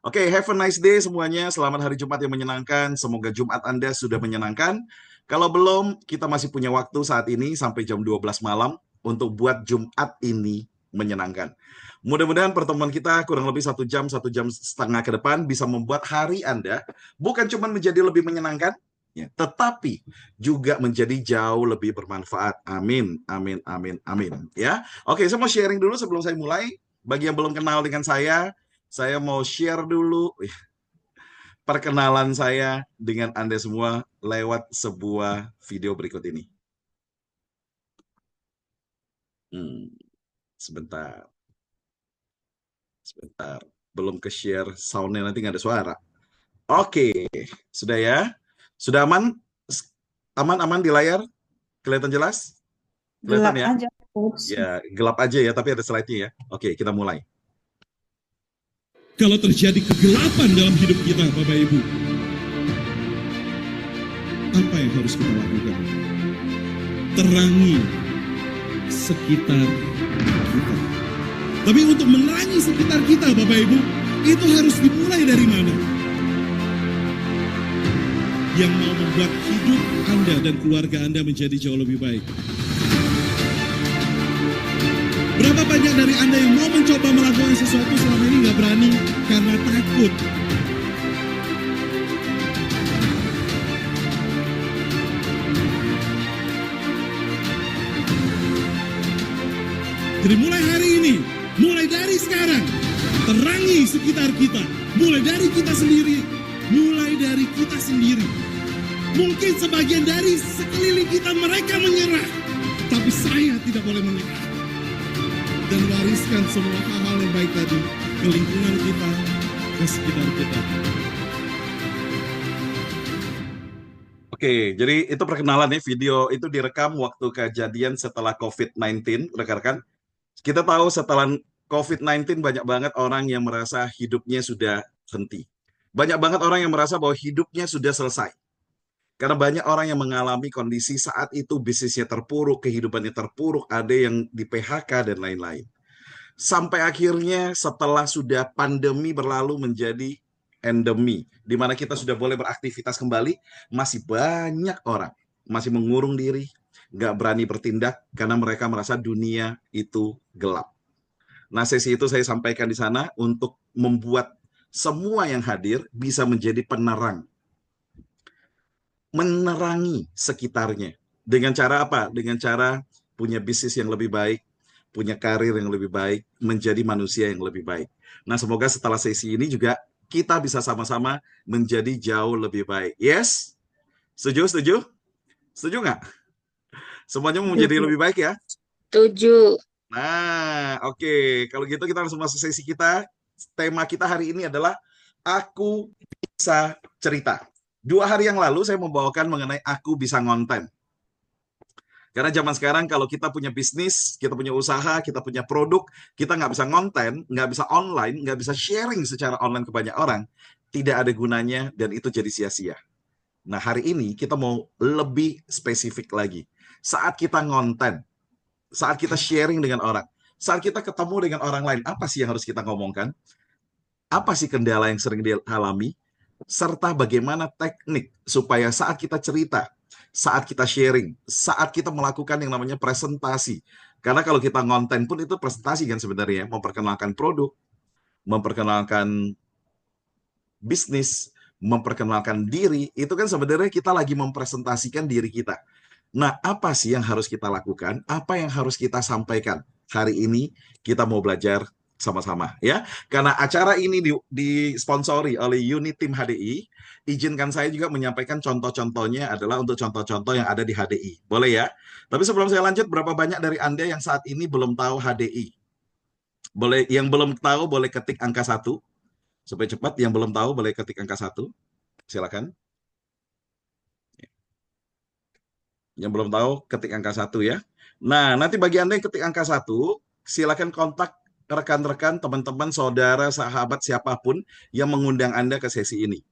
Oke, have a nice day semuanya. Selamat hari Jumat yang menyenangkan. Semoga Jumat Anda sudah menyenangkan. Kalau belum, kita masih punya waktu saat ini sampai jam 12 malam untuk buat Jumat ini menyenangkan. Mudah-mudahan pertemuan kita kurang lebih 1 jam, 1 jam setengah ke depan bisa membuat hari Anda bukan cuma menjadi lebih menyenangkan, ya, tetapi juga menjadi jauh lebih bermanfaat. Amin, amin, amin, amin. Ya, oke, saya mau sharing dulu sebelum saya mulai. Bagi yang belum kenal dengan saya mau share dulu perkenalan saya dengan Anda semua lewat sebuah video berikut ini. Hmm, sebentar, sebentar. Belum ke-share soundnya, nanti nggak ada suara. Oke, sudah ya? Sudah aman? Aman-aman di layar? Kelihatan jelas? Kelihatan Gelap ya? aja, Coach. Ya, gelap aja ya, tapi ada slide-nya ya. Oke, kita mulai. Kalau terjadi kegelapan dalam hidup kita, Bapak Ibu, apa yang harus kita lakukan? Terangi sekitar kita. Tapi untuk menerangi sekitar kita, Bapak Ibu, itu harus dimulai dari mana? Yang mau membuat hidup Anda dan keluarga Anda menjadi jauh lebih baik. Berapa banyak dari Anda yang mau mencoba melakukan sesuatu selama ini nggak berani karena takut? Jadi mulai hari ini, mulai dari sekarang, terangi sekitar kita, mulai dari kita sendiri, mulai dari kita sendiri. Mungkin sebagian dari sekeliling kita mereka menyerah, tapi saya tidak boleh menyerah. Dan wariskan semua hal-hal yang baik tadi ke lingkungan kita, ke sekitar kita. Oke, jadi itu perkenalan nih, video itu direkam waktu kejadian setelah COVID-19, rekan-rekan. Kita tahu setelah COVID-19 banyak banget orang yang merasa hidupnya sudah henti. Banyak banget orang yang merasa bahwa hidupnya sudah selesai. Karena banyak orang yang mengalami kondisi saat itu bisnisnya terpuruk, kehidupannya terpuruk, ada yang di PHK dan lain-lain. Sampai akhirnya setelah sudah pandemi berlalu menjadi endemi, di mana kita sudah boleh beraktivitas kembali, masih banyak orang masih mengurung diri, nggak berani bertindak karena mereka merasa dunia itu gelap. Nah, sesi itu saya sampaikan di sana untuk membuat semua yang hadir bisa menjadi penerang, menerangi sekitarnya. Dengan cara apa? Dengan cara punya bisnis yang lebih baik, punya karir yang lebih baik, menjadi manusia yang lebih baik. Nah, semoga setelah sesi ini juga kita bisa sama-sama menjadi jauh lebih baik. Yes? Setuju? Setuju? Setuju nggak? Semuanya mau menjadi Setuju. lebih baik ya? Setuju. Nah, oke. Kalau gitu kita langsung masuk sesi kita. Tema kita hari ini adalah Aku Bisa Cerita. 2 hari yang lalu saya membawakan mengenai aku bisa ngonten. Karena zaman sekarang kalau kita punya bisnis, kita punya usaha, kita punya produk, kita nggak bisa ngonten, nggak bisa online, nggak bisa sharing secara online ke banyak orang, tidak ada gunanya dan itu jadi sia-sia. Nah, hari ini kita mau lebih spesifik lagi. Saat kita ngonten, saat kita sharing dengan orang, saat kita ketemu dengan orang lain, apa sih yang harus kita ngomongkan? Apa sih kendala yang sering dialami? Serta bagaimana teknik supaya saat kita cerita, saat kita sharing, saat kita melakukan yang namanya presentasi. Karena kalau kita ngonten pun itu presentasi kan sebenarnya, memperkenalkan produk, memperkenalkan bisnis, memperkenalkan diri, itu kan sebenarnya kita lagi mempresentasikan diri kita. Nah, apa sih yang harus kita lakukan? Apa yang harus kita sampaikan? Hari ini kita mau belajar sama-sama ya. Karena acara ini disponsori oleh unit tim HDI, izinkan saya juga menyampaikan contoh-contohnya adalah untuk contoh-contoh yang ada di HDI. Boleh ya? Tapi sebelum saya lanjut, berapa banyak dari Anda yang saat ini belum tahu HDI? Boleh, yang belum tahu boleh ketik angka 1. Supaya cepat, yang belum tahu boleh ketik angka 1. Silakan. Yang belum tahu, ketik angka 1 ya. Nah, nanti bagi Anda yang ketik angka 1, silakan kontak rekan-rekan, teman-teman, saudara, sahabat, siapapun yang mengundang Anda ke sesi ini.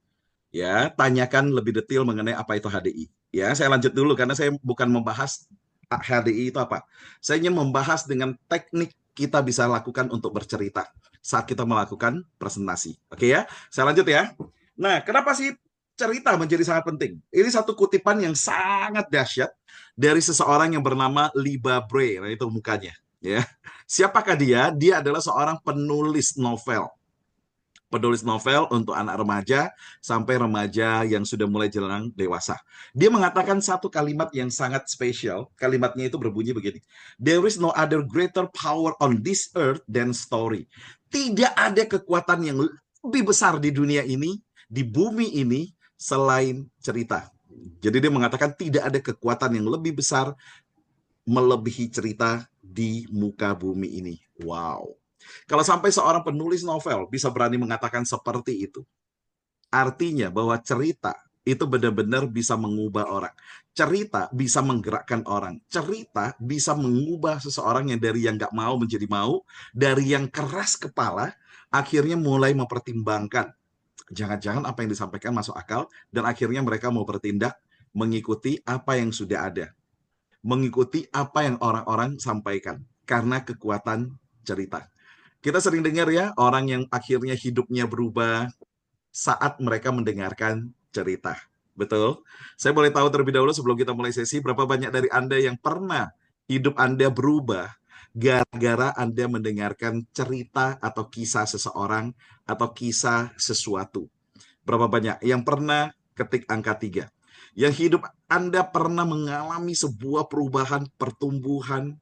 Ya, tanyakan lebih detail mengenai apa itu HDI. Ya, saya lanjut dulu karena saya bukan membahas HDI itu apa. Saya ingin membahas dengan teknik kita bisa lakukan untuk bercerita. saat kita melakukan presentasi. Oke ya, saya lanjut ya. Nah, kenapa sih cerita menjadi sangat penting? Ini satu kutipan yang sangat dahsyat dari seseorang yang bernama Liba Bray. Nah, itu mukanya. Ya, siapakah dia? Dia adalah seorang penulis novel. Penulis novel untuk anak remaja sampai remaja yang sudah mulai jelang dewasa. Dia mengatakan satu kalimat yang sangat spesial. Kalimatnya itu berbunyi begini. There is no other greater power on this earth than story. Tidak ada kekuatan yang lebih besar di dunia ini, di bumi ini, selain cerita. Jadi dia mengatakan tidak ada kekuatan yang lebih besar melebihi cerita di muka bumi ini. Wow. Kalau sampai seorang penulis novel bisa berani mengatakan seperti itu, artinya bahwa cerita itu benar-benar bisa mengubah orang. Cerita bisa menggerakkan orang. Cerita bisa mengubah seseorang yang dari yang nggak mau menjadi mau, dari yang keras kepala, akhirnya mulai mempertimbangkan. Jangan-jangan apa yang disampaikan masuk akal, dan akhirnya mereka mau bertindak mengikuti apa yang sudah ada. Mengikuti apa yang orang-orang sampaikan. Karena kekuatan cerita. Kita sering dengar ya, orang yang akhirnya hidupnya berubah saat mereka mendengarkan cerita. Betul? Saya boleh tahu terlebih dahulu sebelum kita mulai sesi, berapa banyak dari Anda yang pernah hidup Anda berubah gara-gara Anda mendengarkan cerita atau kisah seseorang atau kisah sesuatu? Berapa banyak yang pernah ketik angka 3? Yang hidup Anda pernah mengalami sebuah perubahan, pertumbuhan,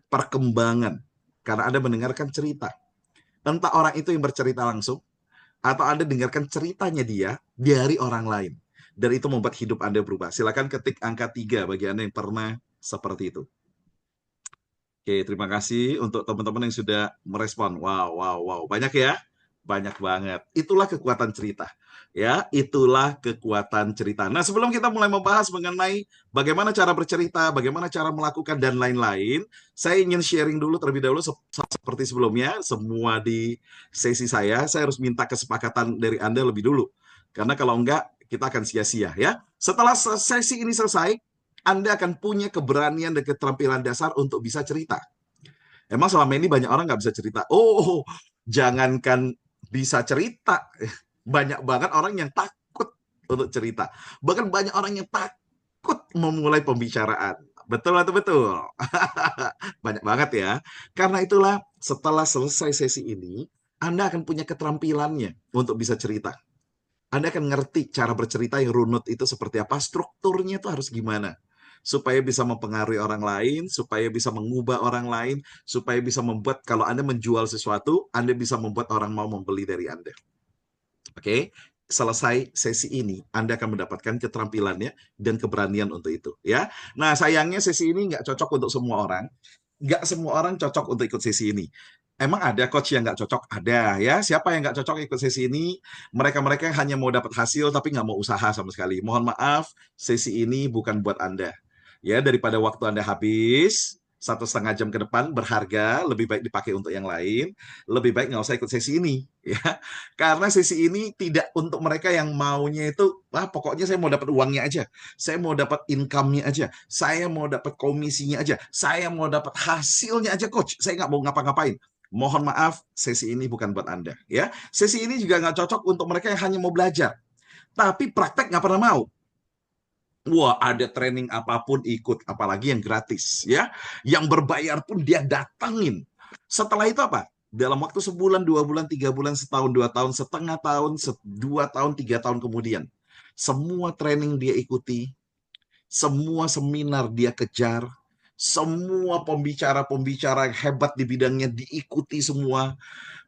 perkembangan karena Anda mendengarkan cerita. Entah orang itu yang bercerita langsung, atau Anda dengarkan ceritanya dia dari orang lain. Dan itu membuat hidup Anda berubah. Silakan ketik angka 3 bagi Anda yang pernah seperti itu. Oke, terima kasih untuk teman-teman yang sudah merespon. Wow, wow, wow. Banyak ya? Banyak banget. Itulah kekuatan cerita. Ya, itulah kekuatan cerita. Nah, sebelum kita mulai membahas mengenai bagaimana cara bercerita, bagaimana cara melakukan, dan lain-lain, saya ingin sharing dulu terlebih dahulu seperti sebelumnya, semua di sesi saya harus minta kesepakatan dari Anda lebih dulu. Karena kalau enggak, kita akan sia-sia ya. Setelah sesi ini selesai, Anda akan punya keberanian dan keterampilan dasar untuk bisa cerita. Emang selama ini banyak orang nggak bisa cerita. Oh, jangankan bisa cerita, banyak banget orang yang takut untuk cerita. Bahkan banyak orang yang takut memulai pembicaraan. Betul atau betul? Banyak banget ya. Karena itulah setelah selesai sesi ini, Anda akan punya keterampilannya untuk bisa cerita. Anda akan ngerti cara bercerita yang runut itu seperti apa, strukturnya itu harus gimana. Supaya bisa mempengaruhi orang lain, supaya bisa mengubah orang lain, supaya bisa membuat kalau Anda menjual sesuatu, Anda bisa membuat orang mau membeli dari Anda. Oke, selesai sesi ini, Anda akan mendapatkan keterampilannya dan keberanian untuk itu. Ya, nah sayangnya sesi ini nggak cocok untuk semua orang. Nggak semua orang cocok untuk ikut sesi ini. Emang ada coach yang nggak cocok? Ada ya. Siapa yang nggak cocok ikut sesi ini? Mereka-mereka yang hanya mau dapat hasil tapi nggak mau usaha sama sekali. Mohon maaf, sesi ini bukan buat Anda. Ya, daripada waktu Anda habis, 1,5 jam ke depan berharga, lebih baik dipakai untuk yang lain, lebih baik nggak usah ikut sesi ini. Ya, karena sesi ini tidak untuk mereka yang maunya itu, pokoknya saya mau dapat uangnya aja, saya mau dapat income-nya aja, saya mau dapat komisinya aja, saya mau dapat hasilnya aja, coach. Saya nggak mau ngapa-ngapain. Mohon maaf, sesi ini bukan buat Anda. Ya, sesi ini juga nggak cocok untuk mereka yang hanya mau belajar, tapi praktek nggak pernah mau. Wah, ada training apapun ikut, apalagi yang gratis, ya. Yang berbayar pun dia datangin. Setelah itu apa? Dalam waktu sebulan, 2 bulan, 3 bulan, setahun, 2 tahun, setengah tahun, 2 tahun, 3 tahun kemudian, semua training dia ikuti, semua seminar dia kejar, semua pembicara-pembicara yang hebat di bidangnya diikuti semua,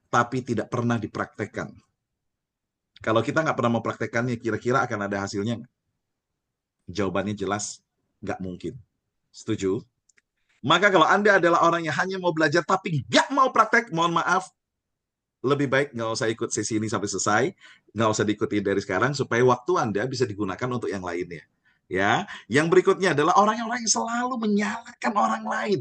tapi tidak pernah dipraktekkan. Kalau kita nggak pernah mempraktekkannya, kira-kira akan ada hasilnya nggak? Jawabannya jelas, nggak mungkin. Setuju? Maka kalau Anda adalah orang yang hanya mau belajar tapi nggak mau praktek, mohon maaf, lebih baik nggak usah ikut sesi ini sampai selesai, nggak usah diikuti dari sekarang, supaya waktu Anda bisa digunakan untuk yang lainnya. Ya, yang berikutnya adalah orang-orang yang selalu menyalahkan orang lain.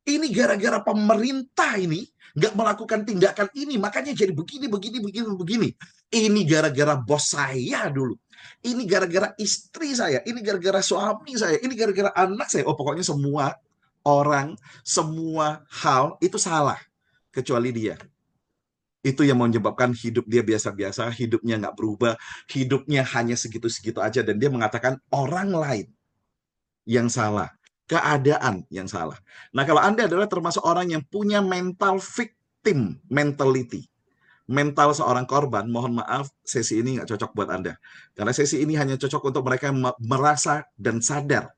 Ini gara-gara pemerintah ini nggak melakukan tindakan ini, makanya jadi begini. Ini gara-gara bos saya dulu. Ini gara-gara istri saya. Ini gara-gara suami saya. Ini gara-gara anak saya. Oh, pokoknya semua orang, semua hal itu salah. Kecuali dia. Itu yang menyebabkan hidup dia biasa-biasa, hidupnya nggak berubah, hidupnya hanya segitu-segitu aja, dan dia mengatakan orang lain yang salah, keadaan yang salah. Nah, kalau Anda adalah termasuk orang yang punya mental victim mentality, mental seorang korban, mohon maaf, sesi ini nggak cocok buat Anda. Karena sesi ini hanya cocok untuk mereka yang merasa dan sadar,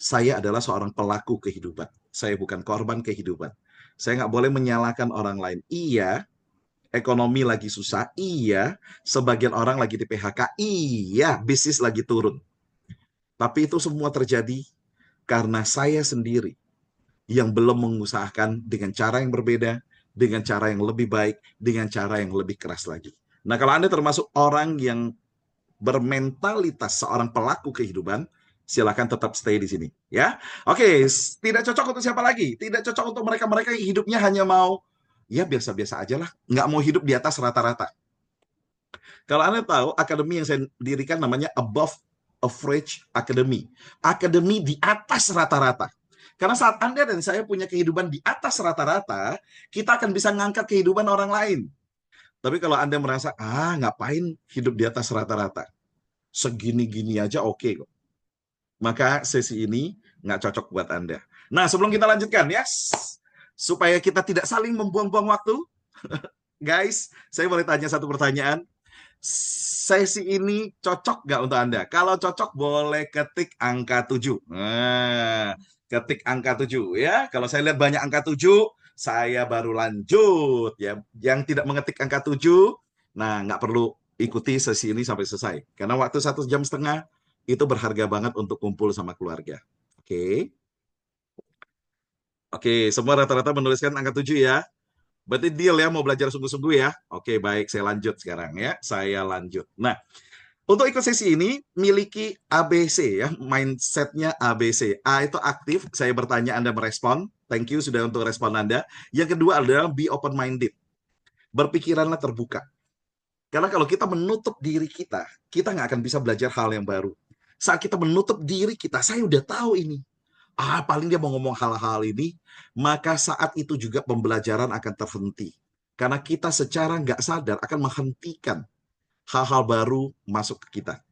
saya adalah seorang pelaku kehidupan. Saya bukan korban kehidupan. Saya nggak boleh menyalahkan orang lain. Iya, ekonomi lagi susah. Iya, sebagian orang lagi di PHK. Iya, bisnis lagi turun. Tapi itu semua terjadi karena saya sendiri yang belum mengusahakan dengan cara yang berbeda, dengan cara yang lebih baik, dengan cara yang lebih keras lagi. Nah, kalau Anda termasuk orang yang bermentalitas seorang pelaku kehidupan, silakan tetap stay di sini, ya. Oke, tidak cocok untuk siapa lagi? Tidak cocok untuk mereka-mereka yang hidupnya hanya mau, ya biasa-biasa aja lah, nggak mau hidup di atas rata-rata. Kalau Anda tahu, akademi yang saya dirikan namanya Above Average Academy. Akademi di atas rata-rata. Karena saat Anda dan saya punya kehidupan di atas rata-rata, kita akan bisa ngangkat kehidupan orang lain. Tapi kalau Anda merasa, ngapain hidup di atas rata-rata? Segini-gini aja oke kok. Maka sesi ini nggak cocok buat Anda. Nah, sebelum kita lanjutkan ya, supaya kita tidak saling membuang-buang waktu, guys, saya boleh tanya satu pertanyaan. Sesi ini cocok nggak untuk Anda? Kalau cocok, boleh ketik angka 7. Nah, ketik angka 7 ya. Kalau saya lihat banyak angka 7, saya baru lanjut ya. Yang tidak mengetik angka 7, nah nggak perlu ikuti sesi ini sampai selesai. Karena waktu 1,5 jam itu berharga banget untuk kumpul sama keluarga. Oke. Oke, semua rata-rata menuliskan angka 7 ya. Berarti deal ya, mau belajar sungguh-sungguh ya. Oke, baik, saya lanjut sekarang ya. Saya lanjut. Nah, untuk ikut sesi ini, miliki ABC ya, mindsetnya ABC. A itu aktif, saya bertanya, Anda merespon. Thank you sudah untuk respon Anda. Yang kedua adalah be open-minded. Berpikiranlah terbuka. Karena kalau kita menutup diri kita nggak akan bisa belajar hal yang baru. Saat kita menutup diri kita, saya udah tahu ini. Paling dia mau ngomong hal-hal ini, maka saat itu juga pembelajaran akan terhenti. Karena kita secara nggak sadar akan menghentikan hal-hal baru masuk ke kita.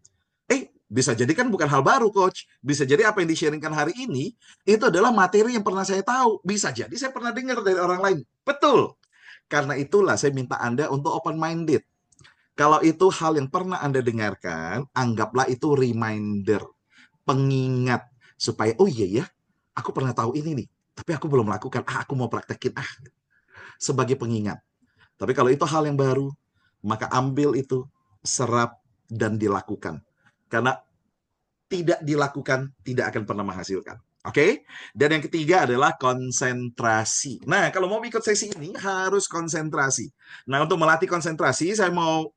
Bisa jadi kan bukan hal baru, Coach. Bisa jadi apa yang di-sharingkan hari ini, itu adalah materi yang pernah saya tahu. Bisa jadi saya pernah dengar dari orang lain. Betul. Karena itulah saya minta Anda untuk open-minded. Kalau itu hal yang pernah Anda dengarkan, anggaplah itu reminder, pengingat, supaya, oh iya ya, aku pernah tahu ini nih, tapi aku belum lakukan, aku mau praktekin, sebagai pengingat. Tapi kalau itu hal yang baru, maka ambil itu, serap, dan dilakukan. Karena tidak dilakukan, tidak akan pernah menghasilkan. Oke? Dan yang ketiga adalah konsentrasi. Nah, kalau mau ikut sesi ini, harus konsentrasi. Nah, untuk melatih konsentrasi, saya mau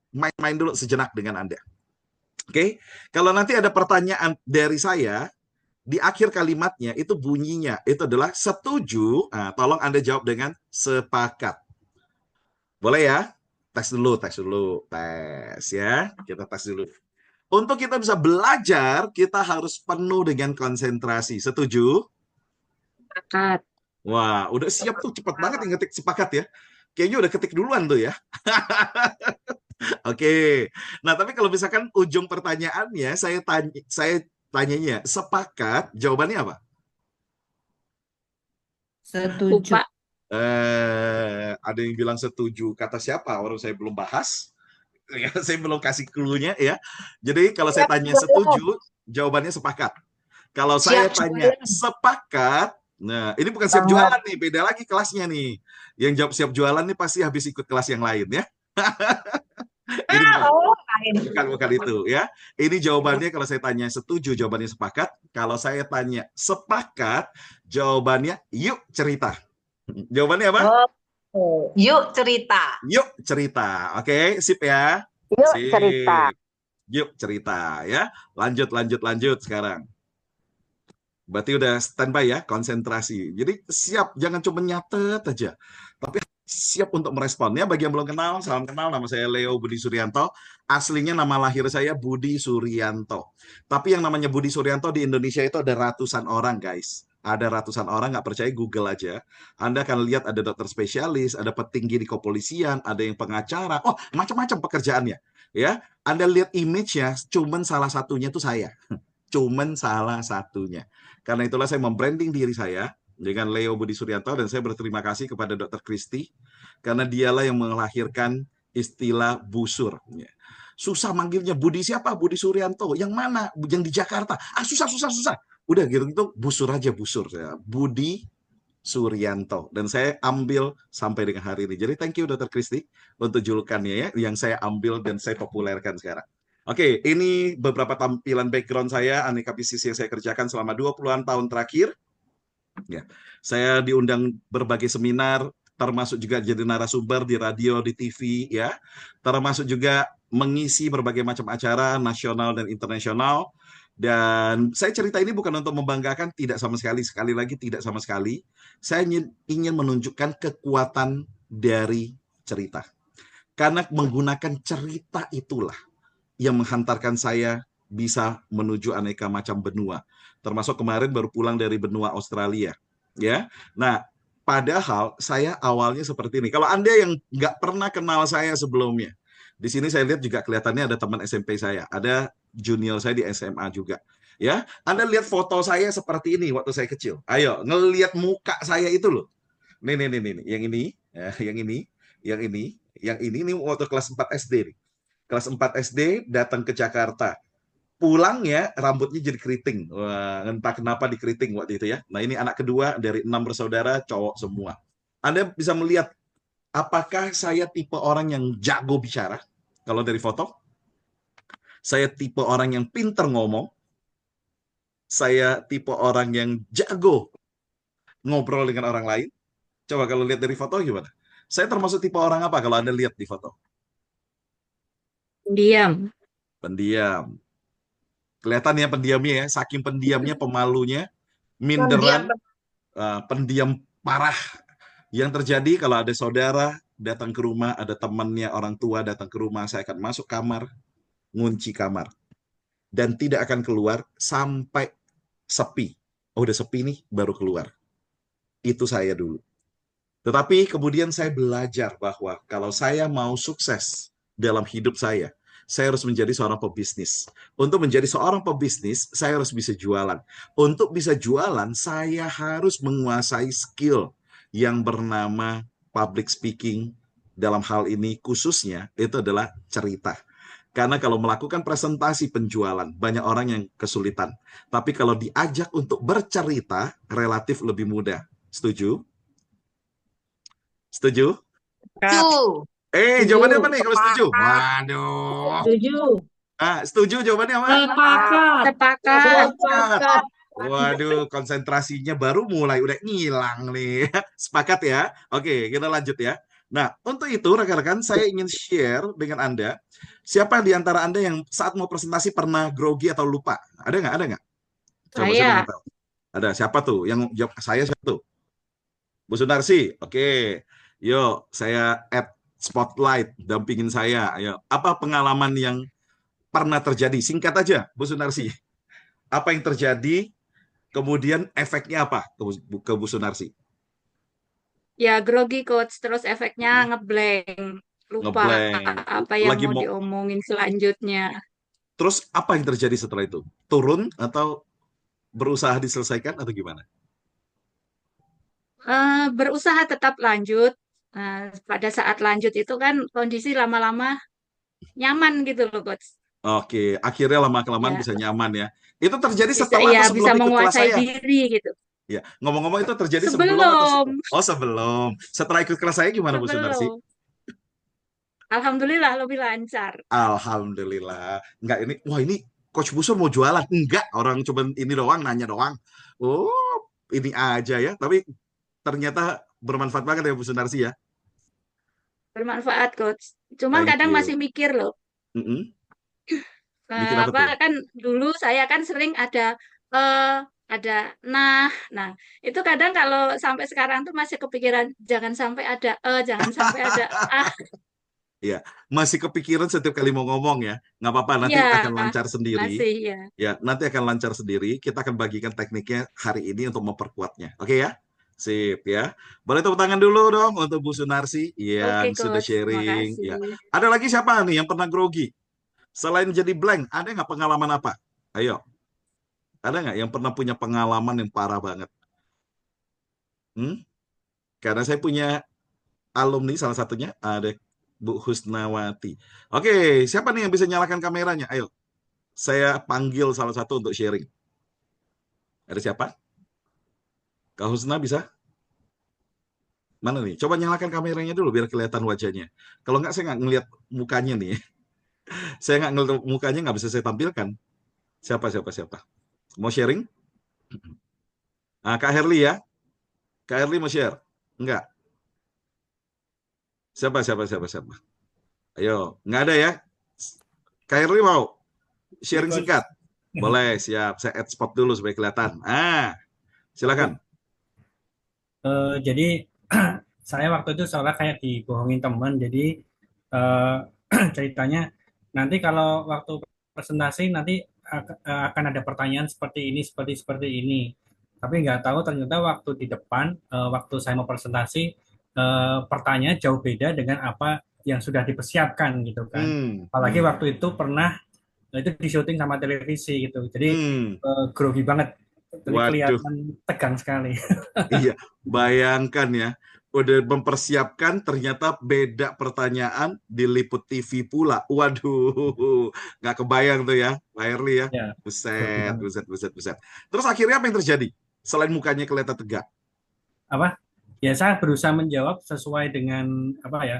main-main dulu sejenak dengan Anda. Oke? Kalau nanti ada pertanyaan dari saya, di akhir kalimatnya itu bunyinya, itu adalah setuju. Nah, tolong Anda jawab dengan sepakat. Boleh ya? Tes dulu ya. Kita tes dulu. Untuk kita bisa belajar, kita harus penuh dengan konsentrasi. Setuju? Sepakat. Wah, udah siap tuh, cepat banget yang ngetik sepakat ya. Kayaknya udah ketik duluan tuh ya. Oke. Nah, tapi kalau misalkan ujung pertanyaannya saya tanyanya sepakat, jawabannya apa? Setuju. Lupa. Ada yang bilang setuju. Kata siapa? Orang saya belum bahas. Ya, saya belum kasih clue-nya ya. Jadi kalau saya tanya setuju, jawabannya sepakat. Kalau saya tanya sepakat, nah ini bukan siap jualan nih, beda lagi kelasnya nih. Yang jawab siap jualan nih pasti habis ikut kelas yang lain ya. Ini bukan itu ya. Ini jawabannya kalau saya tanya setuju, jawabannya sepakat. Kalau saya tanya sepakat, jawabannya yuk cerita. Jawabannya apa? Yuk cerita. Yuk cerita. Oke, sip ya. Yuk Sip. cerita. Yuk cerita ya. Lanjut sekarang. Berarti udah standby ya, konsentrasi. Jadi siap, jangan cuma nyatet aja. Tapi siap untuk meresponnya. Bagi yang belum kenal, salam kenal. Nama saya Leo Budi Suryanto. Aslinya nama lahir saya Budi Suryanto. Tapi yang namanya Budi Suryanto di Indonesia itu ada ratusan orang, guys. ada ratusan orang, nggak percaya Google aja. Anda akan lihat ada dokter spesialis, ada petinggi di kepolisian, ada yang pengacara, oh macam-macam pekerjaannya. Ya, Anda lihat image-nya, cuman salah satunya itu saya. Cuman salah satunya. Karena itulah saya membranding diri saya dengan Leo Budi Suryanto, dan saya berterima kasih kepada Dokter Kristi karena dialah yang melahirkan istilah busur. Ya. Susah manggilnya, Budi siapa? Budi Suryanto. Yang mana? Yang di Jakarta. Ah, susah, susah, susah. Udah gitu, busur aja, busur. Ya. Budi Suryanto. Dan saya ambil sampai dengan hari ini. Jadi thank you Dokter Kristi untuk julukannya ya, yang saya ambil dan saya populerkan sekarang. Oke, ini beberapa tampilan background saya, aneka bisnis yang saya kerjakan selama 20-an tahun terakhir. Ya, saya diundang berbagai seminar, termasuk juga jadi narasumber di radio, di TV, ya. Termasuk juga mengisi berbagai macam acara nasional dan internasional. Dan saya cerita ini bukan untuk membanggakan, tidak sama sekali. Sekali lagi, tidak sama sekali. Saya ingin menunjukkan kekuatan dari cerita. Karena menggunakan cerita itulah yang menghantarkan saya bisa menuju aneka macam benua. Termasuk kemarin baru pulang dari benua Australia. Ya, nah padahal saya awalnya seperti ini. Kalau Anda yang nggak pernah kenal saya sebelumnya, di sini saya lihat juga kelihatannya ada teman SMP saya, ada junior saya di SMA juga. Ya, Anda lihat foto saya seperti ini waktu saya kecil. Ayo, ngelihat muka saya itu loh. Nih, yang ini, ya, yang ini waktu kelas 4 SD nih. Kelas 4 SD datang ke Jakarta. Pulangnya rambutnya jadi keriting. Wah, entah kenapa dikeriting waktu itu ya. Nah, ini anak kedua dari 6 bersaudara, cowok semua. Anda bisa melihat apakah saya tipe orang yang jago bicara? Kalau dari foto, saya tipe orang yang pinter ngomong. Saya tipe orang yang jago ngobrol dengan orang lain. Coba kalau lihat dari foto gimana? Saya termasuk tipe orang apa kalau Anda lihat di foto? Diam. Pendiam. Kelihatan ya pendiamnya ya, saking pendiamnya, pemalunya, Pendiam. minderan, pendiam parah. Yang terjadi kalau ada saudara datang ke rumah, ada temannya, orang tua datang ke rumah, saya akan masuk kamar, ngunci kamar. Dan tidak akan keluar sampai sepi. Oh, udah sepi nih, baru keluar. Itu saya dulu. Tetapi kemudian saya belajar bahwa kalau saya mau sukses dalam hidup saya harus menjadi seorang pebisnis. Untuk menjadi seorang pebisnis, saya harus bisa jualan. Untuk bisa jualan, saya harus menguasai skill yang bernama public speaking. Dalam hal ini khususnya itu adalah cerita. Karena kalau melakukan presentasi penjualan, banyak orang yang kesulitan. Tapi kalau diajak untuk bercerita, relatif lebih mudah. Setuju? Setuju? Setuju. Jawabannya Setuju. apa nih kalau setuju? Sepakat. Waduh. Setuju. Setuju jawabannya apa? Sepakat. Sepakat. Sepakat. Waduh, konsentrasinya baru mulai udah ngilang nih. Sepakat ya? Oke, kita lanjut ya. Nah, untuk itu rekan-rekan saya ingin share dengan Anda, siapa di antara Anda yang saat mau presentasi pernah grogi atau lupa? Ada nggak? Ada nggak? Coba saya Saya. pengen tahu. Ada siapa tuh? Yang jawab saya siapa tuh? Bu Sunarsi. Oke. Yuk, saya add spotlight dampingin saya. Ayo, apa pengalaman yang pernah terjadi? Singkat aja, Bu Sunarsi. Apa yang terjadi? Kemudian efeknya apa ke Bu Sunarsi? Ya, grogi coach. Terus efeknya ngeblank. Lupa Ngeblank. apa yang Lagi mau mau. diomongin selanjutnya. Terus apa yang terjadi setelah itu? Turun atau berusaha diselesaikan atau gimana? Berusaha tetap lanjut. Nah, pada saat lanjut itu kan kondisi lama-lama nyaman gitu loh coach. Oke, akhirnya lama-kelamaan Ya, bisa nyaman ya. Itu terjadi bisa setelah atau ya bisa sebelum ikut kelas menguasai saya? diri gitu. Ya, ngomong-ngomong itu terjadi sebelum atau Sebelum, oh sebelum. Setelah ikut kelas saya gimana Bu Sunarsi? sebelum. Alhamdulillah lebih lancar. Alhamdulillah. Enggak ini, wah ini Coach Busur mau jualan. Enggak, orang cuma ini doang, nanya doang. Oh, ini aja ya. Tapi ternyata bermanfaat banget ya Bu Sunarsi ya. Bermanfaat coach. Cuman Thank kadang masih you. mikir loh. Mm-mm. Mikir apa Apa tuh? kan dulu saya kan sering eh ada nah itu kadang kalau sampai sekarang tuh masih kepikiran jangan sampai ada jangan sampai ada ah Ya, masih kepikiran setiap kali mau ngomong ya. Nggak apa-apa, nanti Iya, akan lancar sendiri. masih ya. Ya, nanti akan lancar sendiri. Kita akan bagikan tekniknya hari ini untuk memperkuatnya. Oke ya? Sip ya. Boleh tepuk tangan dulu dong untuk Bu Sunarsi Oke, yang sudah Coach. Terima sharing. kasih. Ya. Ada lagi siapa nih yang pernah grogi? Selain jadi blank, ada nggak pengalaman apa? Ayo, ada nggak yang pernah punya pengalaman yang parah banget? Hmm? Karena saya punya alumni salah satunya ada Bu Husnawati. Oke, siapa nih yang bisa nyalakan kameranya? Ayo, saya panggil salah satu untuk sharing. Ada siapa? Kak Husna bisa? Mana nih? Coba nyalakan kameranya dulu biar kelihatan wajahnya. Kalau nggak, saya nggak ngelihat mukanya nih. Saya nggak ngelihat mukanya, nggak bisa saya tampilkan. Siapa, siapa, siapa? Mau sharing? Ah, Kak Herli ya? Kak Herli mau share? Enggak. Siapa, siapa, siapa, siapa? Ayo, nggak ada ya? Kak Herli mau Ya, sharing Coach. singkat? Boleh, siap. Saya add spot dulu supaya kelihatan. Silakan. Jadi saya waktu itu seolah kayak dibohongin teman. Jadi eh, ceritanya nanti kalau waktu presentasi nanti akan ada pertanyaan seperti ini. Tapi nggak tahu ternyata waktu di depan waktu saya mau presentasi pertanyaan jauh beda dengan apa yang sudah dipersiapkan gitu kan. Apalagi waktu itu pernah itu di syuting sama televisi gitu. Jadi grogi banget. Jadi Waduh, kelihatan tegang sekali. iya. Bayangkan ya, udah mempersiapkan ternyata beda pertanyaan diliput TV pula. Waduh, nggak kebayang tuh ya, Pak Herli ya. Ya, grogi Buset, banget. buset, buset, buset. Terus akhirnya apa yang terjadi? Selain mukanya kelihatan tegak. Apa? Ya saya berusaha menjawab sesuai dengan apa ya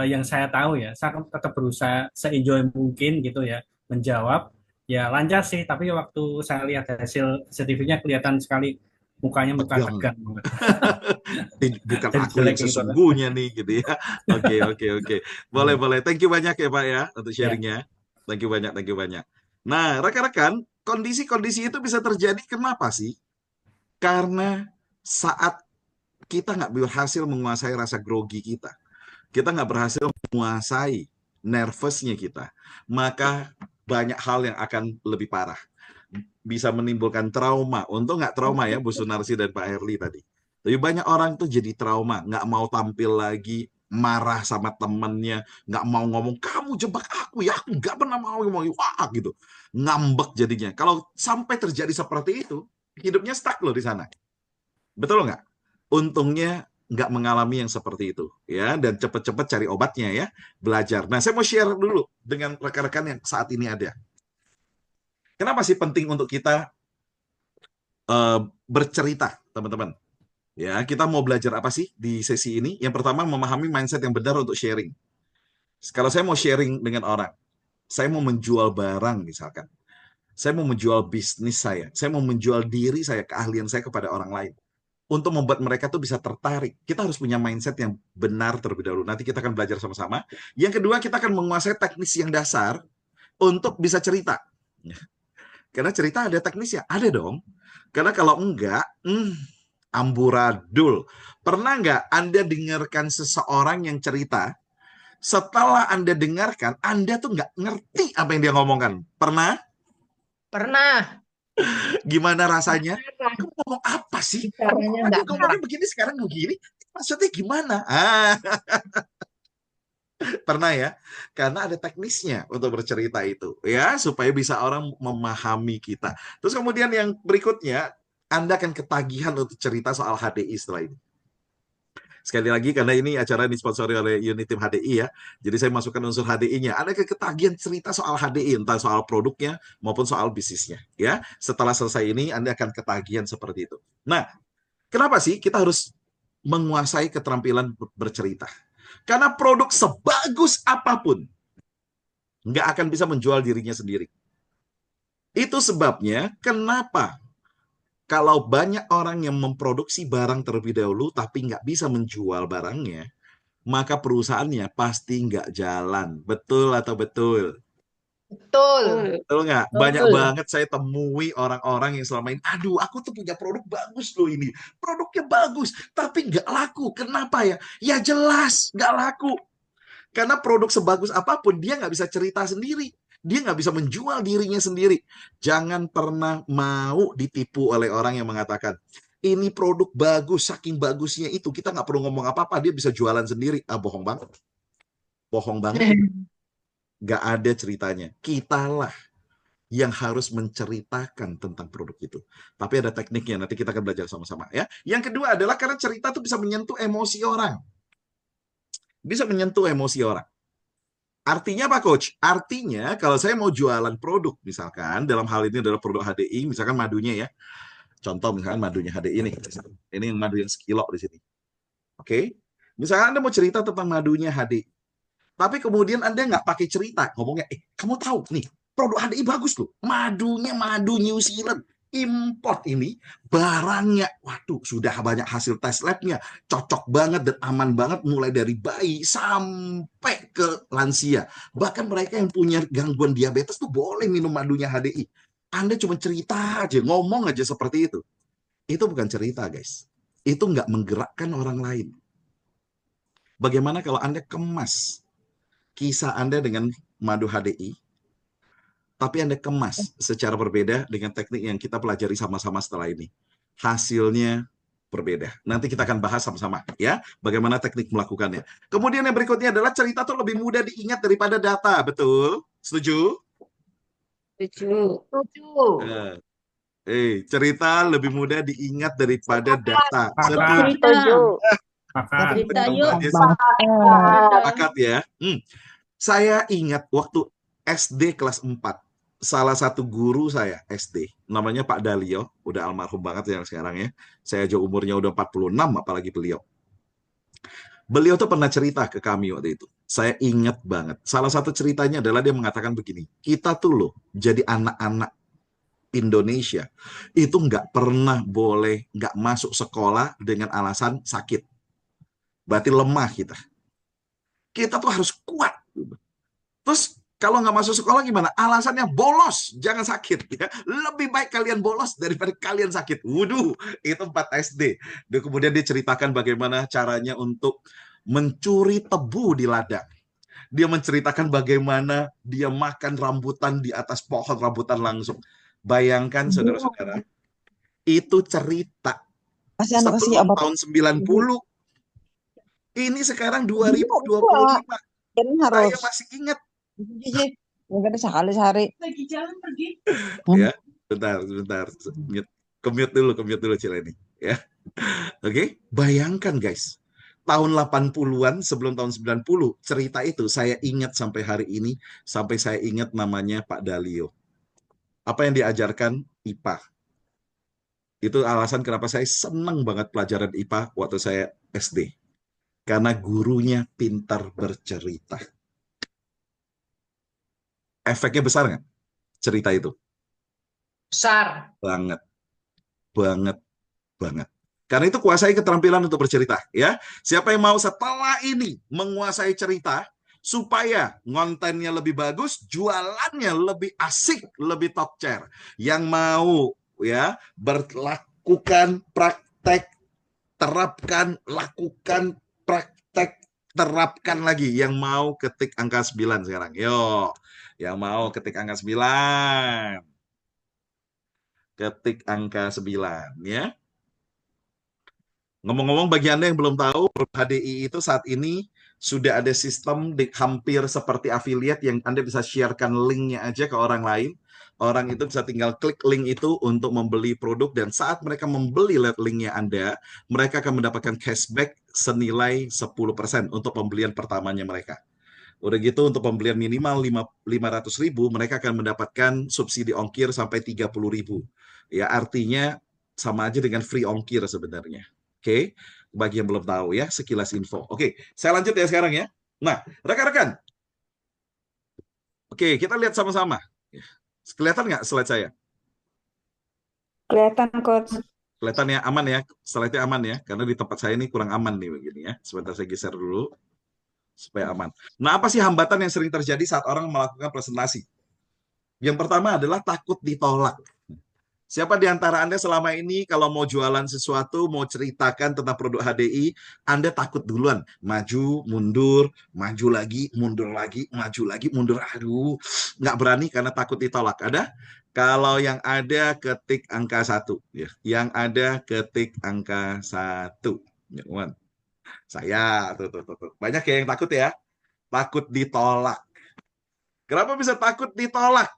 yang saya tahu ya. Saya tetap berusaha se-enjoy mungkin gitu ya menjawab. Ya lancar sih, tapi waktu saya lihat hasil CCTV-nya kelihatan sekali mukanya muka Tegang. tegang banget. Bukan Jadi aku jelek yang gitu. sesungguhnya nih, gitu ya. Oke, oke, oke. Boleh, boleh. Thank you banyak ya, Pak ya, untuk Ya, sharingnya. Thank you banyak, thank you banyak. Nah, rekan-rekan, kondisi-kondisi itu bisa terjadi kenapa sih? Karena saat kita nggak berhasil menguasai rasa grogi kita nggak berhasil menguasai nervousnya kita, maka banyak hal yang akan lebih parah. Bisa menimbulkan trauma. Untung nggak trauma ya, Bu Sunarsi dan Pak Herli tadi. Tapi banyak orang tuh jadi trauma, nggak mau tampil lagi, marah sama temennya, nggak mau ngomong, kamu jebak aku ya, aku nggak pernah mau ngomong, wah gitu. Ngambek jadinya. Kalau sampai terjadi seperti itu, hidupnya stuck loh di sana. Betul nggak? Untungnya nggak mengalami yang seperti itu ya, dan cepet-cepet cari obatnya ya, belajar. Nah, saya mau share dulu dengan rekan-rekan yang saat ini ada. Kenapa sih penting untuk kita bercerita, teman-teman? Ya, kita mau belajar apa sih di sesi ini? Yang pertama, memahami mindset yang benar untuk sharing. Kalau saya mau sharing dengan orang, saya mau menjual barang misalkan, saya mau menjual bisnis saya mau menjual diri saya, keahlian saya kepada orang lain. Untuk membuat mereka tuh bisa tertarik, kita harus punya mindset yang benar terlebih dahulu. Nanti kita akan belajar sama-sama. Yang kedua, kita akan menguasai teknis yang dasar untuk bisa cerita. Karena cerita ada teknisnya, ada dong. Karena kalau enggak, amburadul. Pernah nggak Anda dengarkan seseorang yang cerita, setelah Anda dengarkan, Anda tuh nggak ngerti apa yang dia ngomongkan? Pernah? Pernah. Gimana rasanya? Kamu ngomong apa sih? Caranya Tadi nggak ngomongnya begini, sekarang begini. Maksudnya gimana? Pernah ya? Karena ada teknisnya untuk bercerita itu, ya, supaya bisa orang memahami kita. Terus kemudian yang berikutnya, Anda akan ketagihan untuk cerita soal HDI setelah ini. Sekali lagi, karena ini acara disponsori oleh unit tim HDI ya, jadi saya masukkan unsur HDI-nya. Ada ketagihan cerita soal HDI, entah soal produknya maupun soal bisnisnya. Ya, setelah selesai ini, Anda akan ketagihan seperti itu. Nah, kenapa sih kita harus menguasai keterampilan bercerita? Karena produk sebagus apapun nggak akan bisa menjual dirinya sendiri. Itu sebabnya kenapa kalau banyak orang yang memproduksi barang terlebih dahulu tapi nggak bisa menjual barangnya, maka perusahaannya pasti nggak jalan. Betul atau betul? Betul. Betul nggak? Banyak Betul. banget saya temui orang-orang yang selama ini, aduh aku tuh punya produk bagus loh ini. Produknya bagus, tapi nggak laku. Kenapa ya? Ya jelas nggak laku. Karena produk sebagus apapun, dia nggak bisa cerita sendiri. Dia nggak bisa menjual dirinya sendiri. Jangan pernah mau ditipu oleh orang yang mengatakan, ini produk bagus, saking bagusnya itu, kita nggak perlu ngomong apa-apa, dia bisa jualan sendiri. Ah, bohong banget. Bohong banget. Nggak ada ceritanya. Kitalah yang harus menceritakan tentang produk itu. Tapi ada tekniknya, nanti kita akan belajar sama-sama ya. Yang kedua adalah karena cerita itu bisa menyentuh emosi orang. Bisa menyentuh emosi orang. Artinya apa, Coach? Artinya kalau saya mau jualan produk, misalkan dalam hal ini adalah produk HDI, misalkan madunya ya. Contoh misalkan madunya HDI ini. Ini yang madu yang sekilo di sini. Oke? Misalkan Anda mau cerita tentang madunya HDI. Tapi kemudian Anda nggak pakai cerita. Ngomongnya, kamu tahu nih, produk HDI bagus loh. Madunya madu New Zealand. Import ini, barangnya, waduh, sudah banyak hasil tes labnya. Cocok banget dan aman banget mulai dari bayi sampai ke lansia. Bahkan mereka yang punya gangguan diabetes tuh boleh minum madunya HDI. Anda cuma cerita aja, ngomong aja seperti itu. Itu bukan cerita, guys. Itu nggak menggerakkan orang lain. Bagaimana kalau Anda kemas kisah Anda dengan madu HDI, tapi Anda kemas secara berbeda dengan teknik yang kita pelajari sama-sama setelah ini. Hasilnya berbeda. Nanti kita akan bahas sama-sama ya, bagaimana teknik melakukannya. Kemudian yang berikutnya adalah cerita itu lebih mudah diingat daripada data, betul? Setuju? Setuju. Setuju. Cerita lebih mudah diingat daripada data. Sepakat. Cerita. Sepakat. Cerita yuk. Sepakat ya. Saya ingat waktu SD kelas 4, salah satu guru saya SD, namanya Pak Dalio, udah almarhum banget yang sekarang ya. Saya aja umurnya udah 46, apalagi beliau. Beliau tuh pernah cerita ke kami waktu itu. Saya ingat banget. Salah satu ceritanya adalah dia mengatakan begini, kita tuh loh jadi anak-anak Indonesia itu nggak pernah boleh nggak masuk sekolah dengan alasan sakit. Berarti lemah kita. Kita tuh harus kuat. Terus kalau nggak masuk sekolah gimana? Alasannya bolos, jangan sakit. Ya. Lebih baik kalian bolos daripada kalian sakit. Waduh, itu 4 SD. Dan kemudian dia ceritakan bagaimana caranya untuk mencuri tebu di ladang. Dia menceritakan bagaimana dia makan rambutan di atas pohon rambutan langsung. Bayangkan saudara-saudara, itu cerita sebelum tahun 90. Ini sekarang 2025. Saya masih ingat. Sekali-sekali. Lagi jalan pergi. Ya, bentar. Commute dulu Cileni. Ya. Oke, bayangkan guys. Tahun 80-an sebelum tahun 90, cerita itu saya ingat sampai hari ini, sampai saya ingat namanya Pak Dalio. Apa yang diajarkan? IPA. Itu alasan kenapa saya senang banget pelajaran IPA waktu saya SD. Karena gurunya pintar bercerita. Efeknya besar nggak? Cerita itu? Besar. Banget. Karena itu kuasai keterampilan untuk bercerita. Ya, siapa yang mau setelah ini menguasai cerita, supaya kontennya lebih bagus, jualannya lebih asik, lebih top chair. Yang mau ya berlakukan praktek, terapkan, lakukan praktek, terapkan lagi. Yang mau ketik angka 9 sekarang. Yo, yang mau ketik angka 9. Ketik angka 9 ya. Ngomong-ngomong bagi Anda yang belum tahu, HDI itu saat ini sudah ada sistem hampir seperti affiliate yang Anda bisa sharekan linknya aja ke orang lain. Orang itu bisa tinggal klik link itu untuk membeli produk dan saat mereka membeli linknya Anda, mereka akan mendapatkan cashback senilai 10% untuk pembelian pertamanya mereka. Udah gitu untuk pembelian minimal 500.000, mereka akan mendapatkan subsidi ongkir sampai 30.000. Ya, artinya sama aja dengan free ongkir sebenarnya. Oke, bagi yang belum tahu ya, sekilas info. Oke, saya lanjut ya sekarang ya. Nah, rekan-rekan. Oke, kita lihat sama-sama. Kelihatan nggak slide saya? Kelihatan, Coach. Kelihatan ya, aman ya? Slide-nya aman ya? Karena di tempat saya ini kurang aman nih begini ya. Sebentar saya geser dulu supaya aman. Nah, apa sih hambatan yang sering terjadi saat orang melakukan presentasi? Yang pertama adalah takut ditolak. Siapa di antara Anda selama ini kalau mau jualan sesuatu, mau ceritakan tentang produk HDI, Anda takut duluan. Maju lagi, mundur lagi, maju lagi, mundur. Aduh, nggak berani karena takut ditolak. Ada? Kalau yang ada ketik angka 1. Ya. Yang ada ketik angka 1. Ya, Wan. Saya, tuh. Banyak ya yang takut ya. Takut ditolak. Kenapa bisa takut ditolak?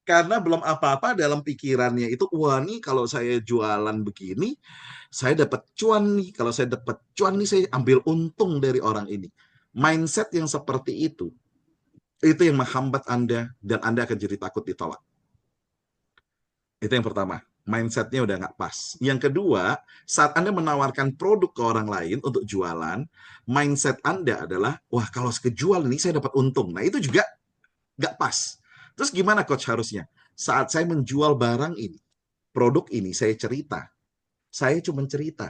Karena belum apa-apa dalam pikirannya itu, wah nih kalau saya jualan begini, saya dapat cuan nih. Kalau saya dapat cuan nih, saya ambil untung dari orang ini. Mindset yang seperti itu yang menghambat Anda dan Anda akan jadi takut ditolak. Itu yang pertama, mindsetnya udah nggak pas. Yang kedua, saat Anda menawarkan produk ke orang lain untuk jualan, mindset Anda adalah, wah kalau kejual nih saya dapat untung. Nah itu juga nggak pas. Terus gimana coach harusnya? Saat saya menjual barang ini, produk ini, saya cerita. Saya cuma cerita.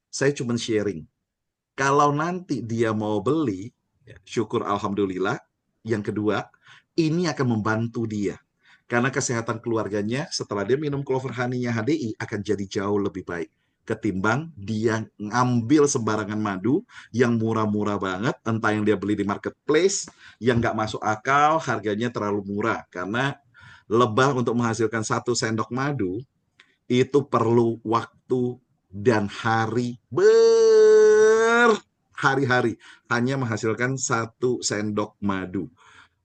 Saya cuma sharing. Kalau nanti dia mau beli, syukur alhamdulillah. Yang kedua, ini akan membantu dia. Karena kesehatan keluarganya setelah dia minum Clover Honey-nya HDI akan jadi jauh lebih baik ketimbang dia ngambil sembarangan madu yang murah-murah banget, entah yang dia beli di marketplace, yang nggak masuk akal, harganya terlalu murah. Karena lebah untuk menghasilkan 1 sendok madu, itu perlu waktu dan hari berhari-hari hanya menghasilkan 1 sendok madu.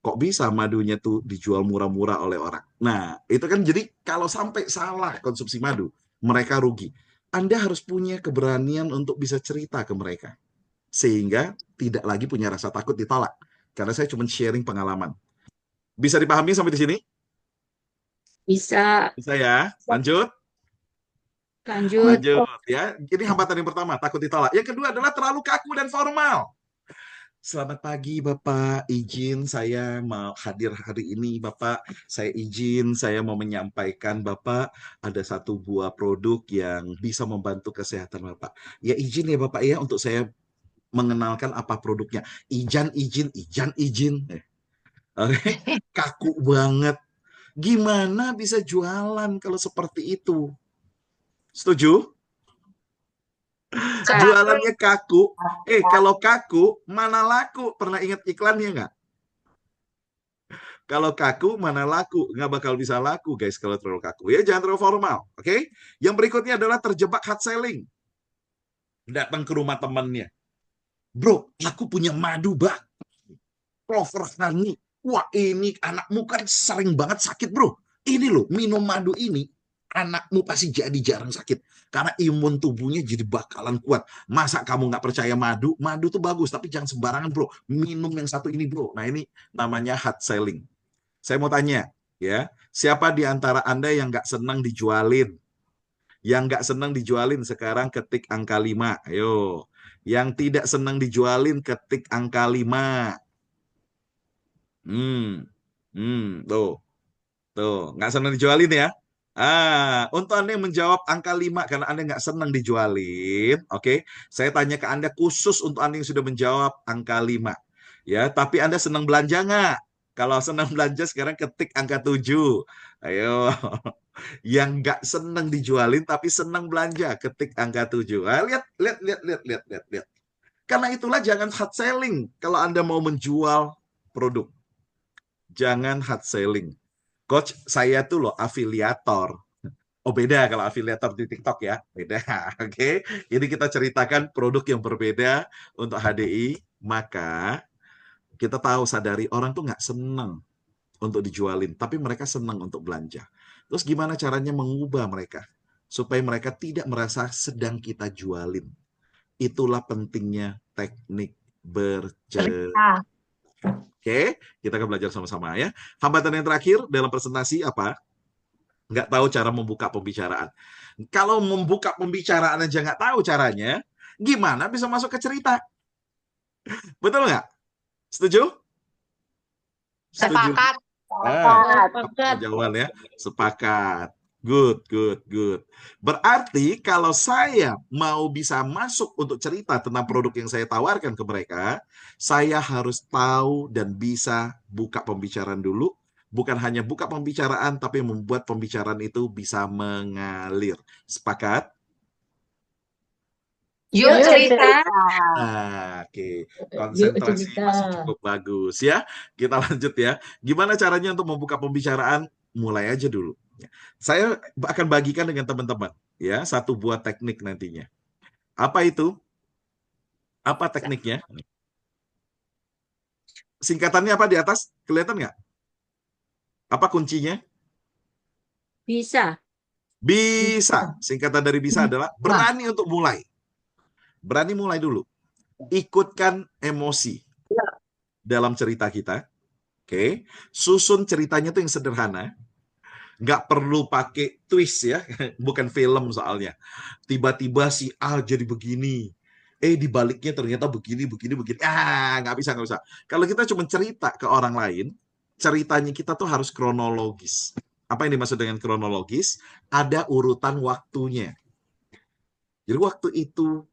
Kok bisa madunya tuh dijual murah-murah oleh orang? Nah, itu kan jadi kalau sampai salah konsumsi madu, mereka rugi. Anda harus punya keberanian untuk bisa cerita ke mereka. Sehingga tidak lagi punya rasa takut ditolak. Karena saya cuma sharing pengalaman. Bisa dipahami sampai di sini? Bisa. Bisa ya? Lanjut? Lanjut. Lanjut ya. Ini hambatan yang pertama, takut ditolak. Yang kedua adalah terlalu kaku dan formal. Selamat pagi Bapak, izin saya mau hadir hari ini Bapak. Saya mau menyampaikan Bapak ada 1 buah produk yang bisa membantu kesehatan Bapak. Ya izin ya Bapak ya untuk saya mengenalkan apa produknya. Izin. Oke, kaku banget. Gimana bisa jualan kalau seperti itu? Setuju? Jualannya kaku. Kalau kaku, mana laku? Pernah ingat iklannya nggak? Kalau kaku, mana laku? Nggak bakal bisa laku, guys, kalau terlalu kaku. Ya, jangan terlalu formal, oke? Yang berikutnya adalah terjebak hard selling. Datang ke rumah temannya. Bro, aku punya madu, Bang. Clover Honey. Wah, ini anakmu kan sering banget sakit, bro. Ini loh, minum madu ini, anakmu pasti jadi jarang sakit. Karena imun tubuhnya jadi bakalan kuat. Masa kamu nggak percaya madu? Madu tuh bagus, tapi jangan sembarangan, bro. Minum yang satu ini, bro. Nah, ini namanya hard selling. Saya mau tanya, ya, siapa di antara Anda yang nggak senang dijualin? Yang nggak senang dijualin sekarang ketik angka 5. Ayo. Yang tidak senang dijualin ketik angka 5. Tuh, nggak senang dijualin ya. Untuk Anda yang menjawab angka 5 karena Anda nggak senang dijualin, oke, saya tanya ke Anda khusus untuk Anda yang sudah menjawab angka 5. Ya, tapi Anda senang belanja nggak? Kalau senang belanja sekarang ketik angka 7. Ayo. Yang nggak senang dijualin tapi senang belanja, ketik angka 7. Lihat. Karena itulah jangan hard selling kalau Anda mau menjual produk. Jangan hard selling. Coach, saya tuh loh afiliator. Oh beda kalau afiliator di TikTok ya. Beda, oke. Ini kita ceritakan produk yang berbeda untuk HDI. Maka kita tahu, sadari orang tuh nggak senang untuk dijualin. Tapi mereka senang untuk belanja. Terus gimana caranya mengubah mereka? Supaya mereka tidak merasa sedang kita jualin. Itulah pentingnya teknik bercerita. Oke, kita akan belajar sama-sama ya. Hambatan yang terakhir dalam presentasi apa? Nggak tahu cara membuka pembicaraan. Kalau membuka pembicaraan aja nggak tahu caranya, gimana bisa masuk ke cerita? Betul nggak? Setuju? Setuju? Sepakat. Jawaban ya, sepakat. Good. Berarti kalau saya mau bisa masuk untuk cerita tentang produk yang saya tawarkan ke mereka, saya harus tahu dan bisa buka pembicaraan dulu, Bukan hanya buka pembicaraan, tapi membuat pembicaraan itu bisa mengalir. Sepakat? Yuk Yuk cerita. cerita. Oke. Konsentrasi masih cukup bagus ya. Kita lanjut ya. Gimana caranya untuk membuka pembicaraan? Mulai aja dulu. Saya akan bagikan dengan teman-teman ya, satu buah teknik nantinya. Apa itu? Apa tekniknya? Singkatannya apa di atas? Kelihatan nggak? Apa kuncinya? Bisa. Bisa. Singkatan dari bisa adalah berani untuk mulai. Berani mulai dulu. Ikutkan emosi dalam cerita kita. Oke. Susun ceritanya tuh yang sederhana. Nggak perlu pakai twist ya. Bukan film soalnya. Tiba-tiba si A jadi begini. Di baliknya ternyata begini. Nggak bisa. Kalau kita cuma cerita ke orang lain, ceritanya kita tuh harus kronologis. Apa yang dimaksud dengan kronologis? Ada urutan waktunya. Jadi waktu itu,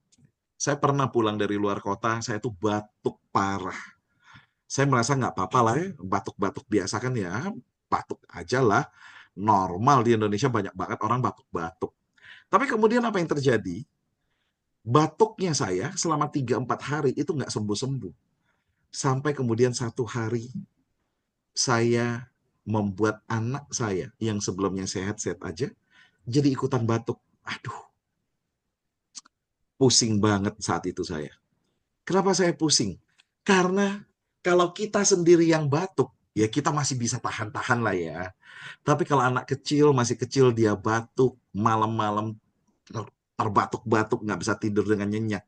saya pernah pulang dari luar kota, saya tuh batuk parah. Saya merasa nggak apa-apa lah ya, batuk-batuk biasa kan ya, batuk aja lah. Normal di Indonesia banyak banget orang batuk-batuk. Tapi kemudian apa yang terjadi? Batuknya saya selama 3-4 hari itu nggak sembuh-sembuh. Sampai kemudian satu hari, saya membuat anak saya yang sebelumnya sehat-sehat aja, jadi ikutan batuk. Aduh, pusing banget saat itu saya. Kenapa saya pusing? Karena kalau kita sendiri yang batuk, ya kita masih bisa tahan-tahan lah ya. Tapi kalau anak kecil, masih kecil, dia batuk, malam-malam terbatuk-batuk, nggak bisa tidur dengan nyenyak.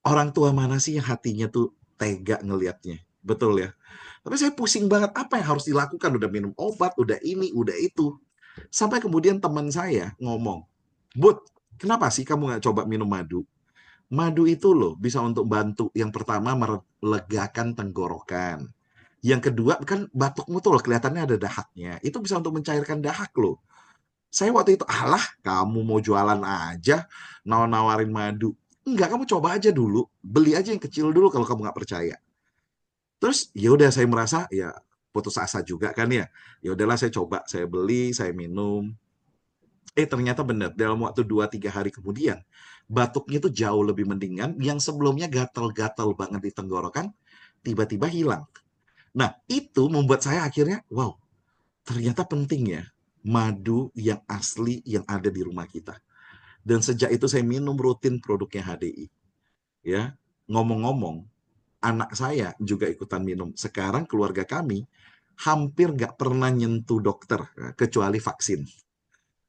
Orang tua mana sih yang hatinya tuh tega ngelihatnya? Betul ya? Tapi saya pusing banget, apa yang harus dilakukan? Udah minum obat, udah ini, udah itu. Sampai kemudian teman saya ngomong, Bud, kenapa sih kamu nggak coba minum madu? Madu itu loh bisa untuk bantu. Yang pertama melegakan tenggorokan. Yang kedua kan batukmu tuh loh kelihatannya ada dahaknya. Itu bisa untuk mencairkan dahak loh. Saya waktu itu, alah kamu mau jualan aja, nawarin madu. Enggak, kamu coba aja dulu. Beli aja yang kecil dulu kalau kamu nggak percaya. Terus ya udah saya merasa ya putus asa juga kan ya. Ya udahlah saya coba, saya beli, saya minum. Ternyata benar, dalam waktu 2-3 hari kemudian, batuknya itu jauh lebih mendingan, yang sebelumnya gatal-gatal banget di tenggorokan, tiba-tiba hilang. Nah, itu membuat saya akhirnya, wow, ternyata penting ya, madu yang asli yang ada di rumah kita. Dan sejak itu saya minum rutin produknya HDI. Ya, ngomong-ngomong, anak saya juga ikutan minum. Sekarang keluarga kami hampir nggak pernah nyentuh dokter, kecuali vaksin.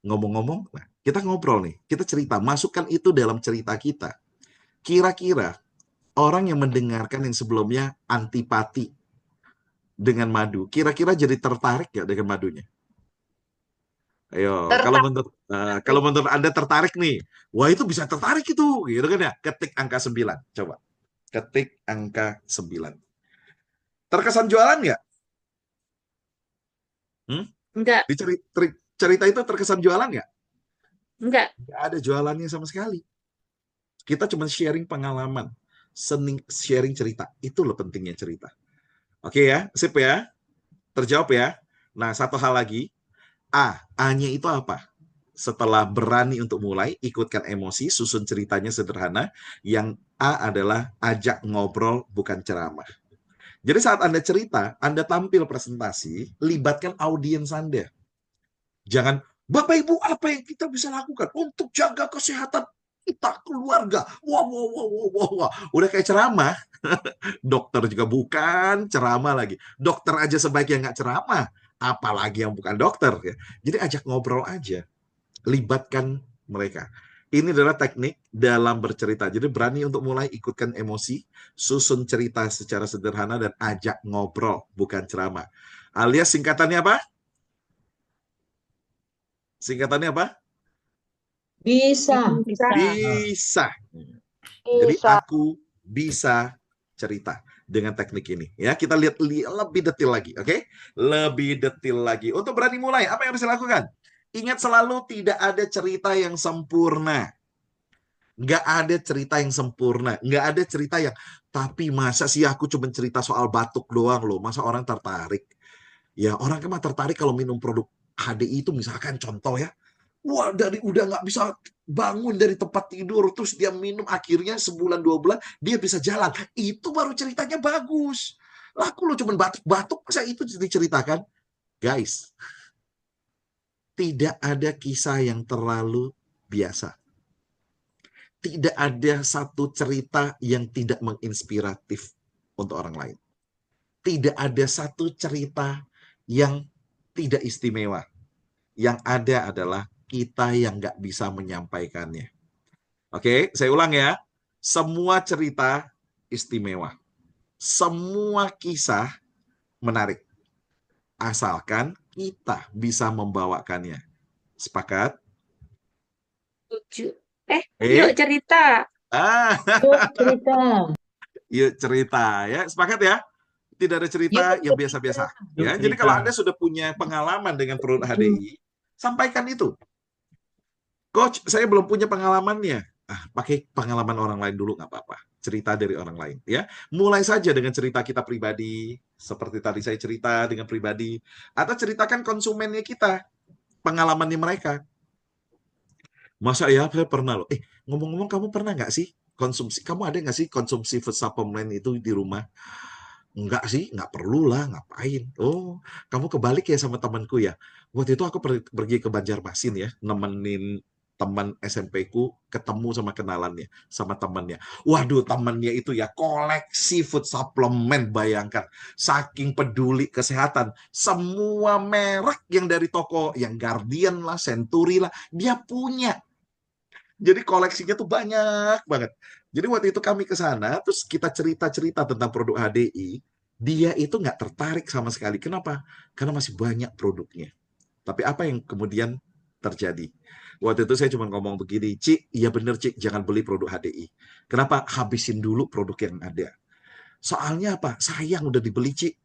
Ngomong-ngomong, nah, kita ngobrol nih, kita cerita, masukkan itu dalam cerita kita. Kira-kira orang yang mendengarkan yang sebelumnya antipati dengan madu, kira-kira jadi tertarik nggak dengan madunya? Ayo, kalau menurut Anda tertarik nih, wah itu bisa tertarik itu, gitu kan ya? Ketik angka 9, coba. Ketik angka 9. Terkesan jualan nggak? Enggak. Di cerita itu terkesan jualan nggak? Enggak. Nggak ada jualannya sama sekali. Kita cuma sharing pengalaman, sharing cerita. Itu loh pentingnya cerita. Oke ya, sip ya. Terjawab ya. Nah, satu hal lagi. A-nya itu apa? Setelah berani untuk mulai, ikutkan emosi, susun ceritanya sederhana. Yang A adalah ajak ngobrol, bukan ceramah. Jadi saat Anda cerita, Anda tampil presentasi, libatkan audiens Anda. Jangan, Bapak Ibu, apa yang kita bisa lakukan untuk jaga kesehatan kita, keluarga? Wah. Udah kayak ceramah. Dokter juga bukan, ceramah lagi. Dokter aja sebaiknya nggak ceramah. Apalagi yang bukan dokter. Ya. Jadi ajak ngobrol aja. Libatkan mereka. Ini adalah teknik dalam bercerita. Jadi berani untuk mulai, ikutkan emosi, susun cerita secara sederhana, dan ajak ngobrol, bukan ceramah. Alias singkatannya apa? Singkatannya apa? Bisa. Bisa. Jadi aku bisa cerita dengan teknik ini. Ya, kita lihat lebih detail lagi, oke? Lebih detail lagi. Untuk berani mulai, apa yang harus dilakukan? Ingat selalu tidak ada cerita yang sempurna. Nggak ada cerita yang sempurna. Nggak ada cerita yang, tapi masa sih aku cuma cerita soal batuk doang loh. Masa orang tertarik? Ya, orang kan tertarik kalau minum produk HDI itu misalkan contoh ya. Wah, udah nggak bisa bangun dari tempat tidur, terus dia minum, akhirnya sebulan 2 bulan dia bisa jalan. Itu baru ceritanya bagus. Lah, aku lo cuma batuk-batuk, masa itu diceritakan? Guys, tidak ada kisah yang terlalu biasa. Tidak ada satu cerita yang tidak menginspiratif untuk orang lain. Tidak ada satu cerita yang tidak istimewa. Yang ada adalah kita yang nggak bisa menyampaikannya. Oke, saya ulang ya. Semua cerita istimewa. Semua kisah menarik. Asalkan kita bisa membawakannya. Sepakat? Setuju. Eh, Yuk cerita. Yuk cerita. yuk cerita ya. Sepakat ya? Tidak ada cerita Yuk yang biasa-biasa. Yuk Ya, jadi cerita. kalau Anda sudah punya pengalaman dengan produk HDI, sampaikan itu. Coach, saya belum punya pengalamannya. Pakai pengalaman orang lain dulu nggak apa-apa. Cerita dari orang lain, ya. Mulai saja dengan cerita kita pribadi, seperti tadi saya cerita dengan pribadi, atau ceritakan konsumennya kita, pengalamannya mereka. Masa ya, saya pernah loh. Ngomong-ngomong, kamu pernah nggak sih konsumsi? Kamu ada nggak sih konsumsi food supplement itu di rumah? Enggak sih, nggak perlu lah, ngapain. Oh, kamu kebalik ya sama temanku ya. Waktu itu aku pergi ke Banjarmasin ya, nemenin teman SMP-ku ketemu sama kenalannya, sama temannya. Waduh, temannya itu ya koleksi food supplement, bayangkan. Saking peduli kesehatan. Semua merek yang dari toko, yang Guardian lah, Century lah, dia punya. Jadi koleksinya tuh banyak banget. Jadi waktu itu kami ke sana, terus kita cerita-cerita tentang produk HDI, dia itu nggak tertarik sama sekali. Kenapa? Karena masih banyak produknya. Tapi apa yang kemudian terjadi? Waktu itu saya cuma ngomong begini, Cik, iya bener Cik, jangan beli produk HDI. Kenapa? Habisin dulu produk yang ada. Soalnya apa? Sayang udah dibeli Cik.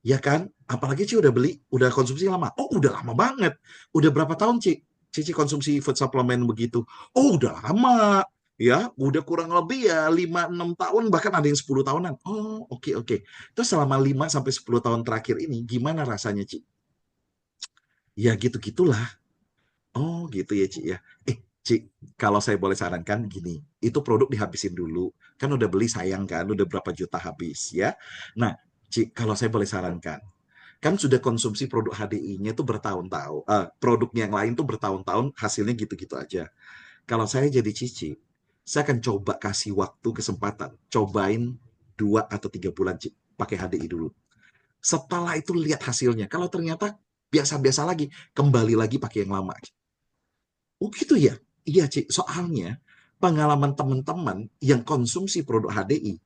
Ya kan? Apalagi Cik udah beli, udah konsumsi lama. Oh, udah lama banget. Udah berapa tahun Cik? Cici konsumsi food supplement begitu. Oh, udah lama. Ya, udah kurang lebih ya 5-6 tahun, bahkan ada yang 10 tahunan. Oh, oke. Terus selama 5-10 tahun terakhir ini, gimana rasanya, Ci? Ya, gitu-gitulah. Oh, gitu ya, Ci ya. Ci, kalau saya boleh sarankan gini, itu produk dihabisin dulu. Kan udah beli sayang kan, udah berapa juta habis ya. Nah, Ci, kalau saya boleh sarankan, kan sudah konsumsi produk HDI-nya itu bertahun-tahun, produk yang lain tuh bertahun-tahun hasilnya gitu-gitu aja. Kalau saya jadi Cici, saya akan coba kasih waktu kesempatan, cobain 2 atau 3 bulan Ci, pakai HDI dulu. Setelah itu lihat hasilnya. Kalau ternyata biasa-biasa lagi, kembali lagi pakai yang lama. Oh gitu ya? Iya Ci, soalnya pengalaman teman-teman yang konsumsi produk HDI,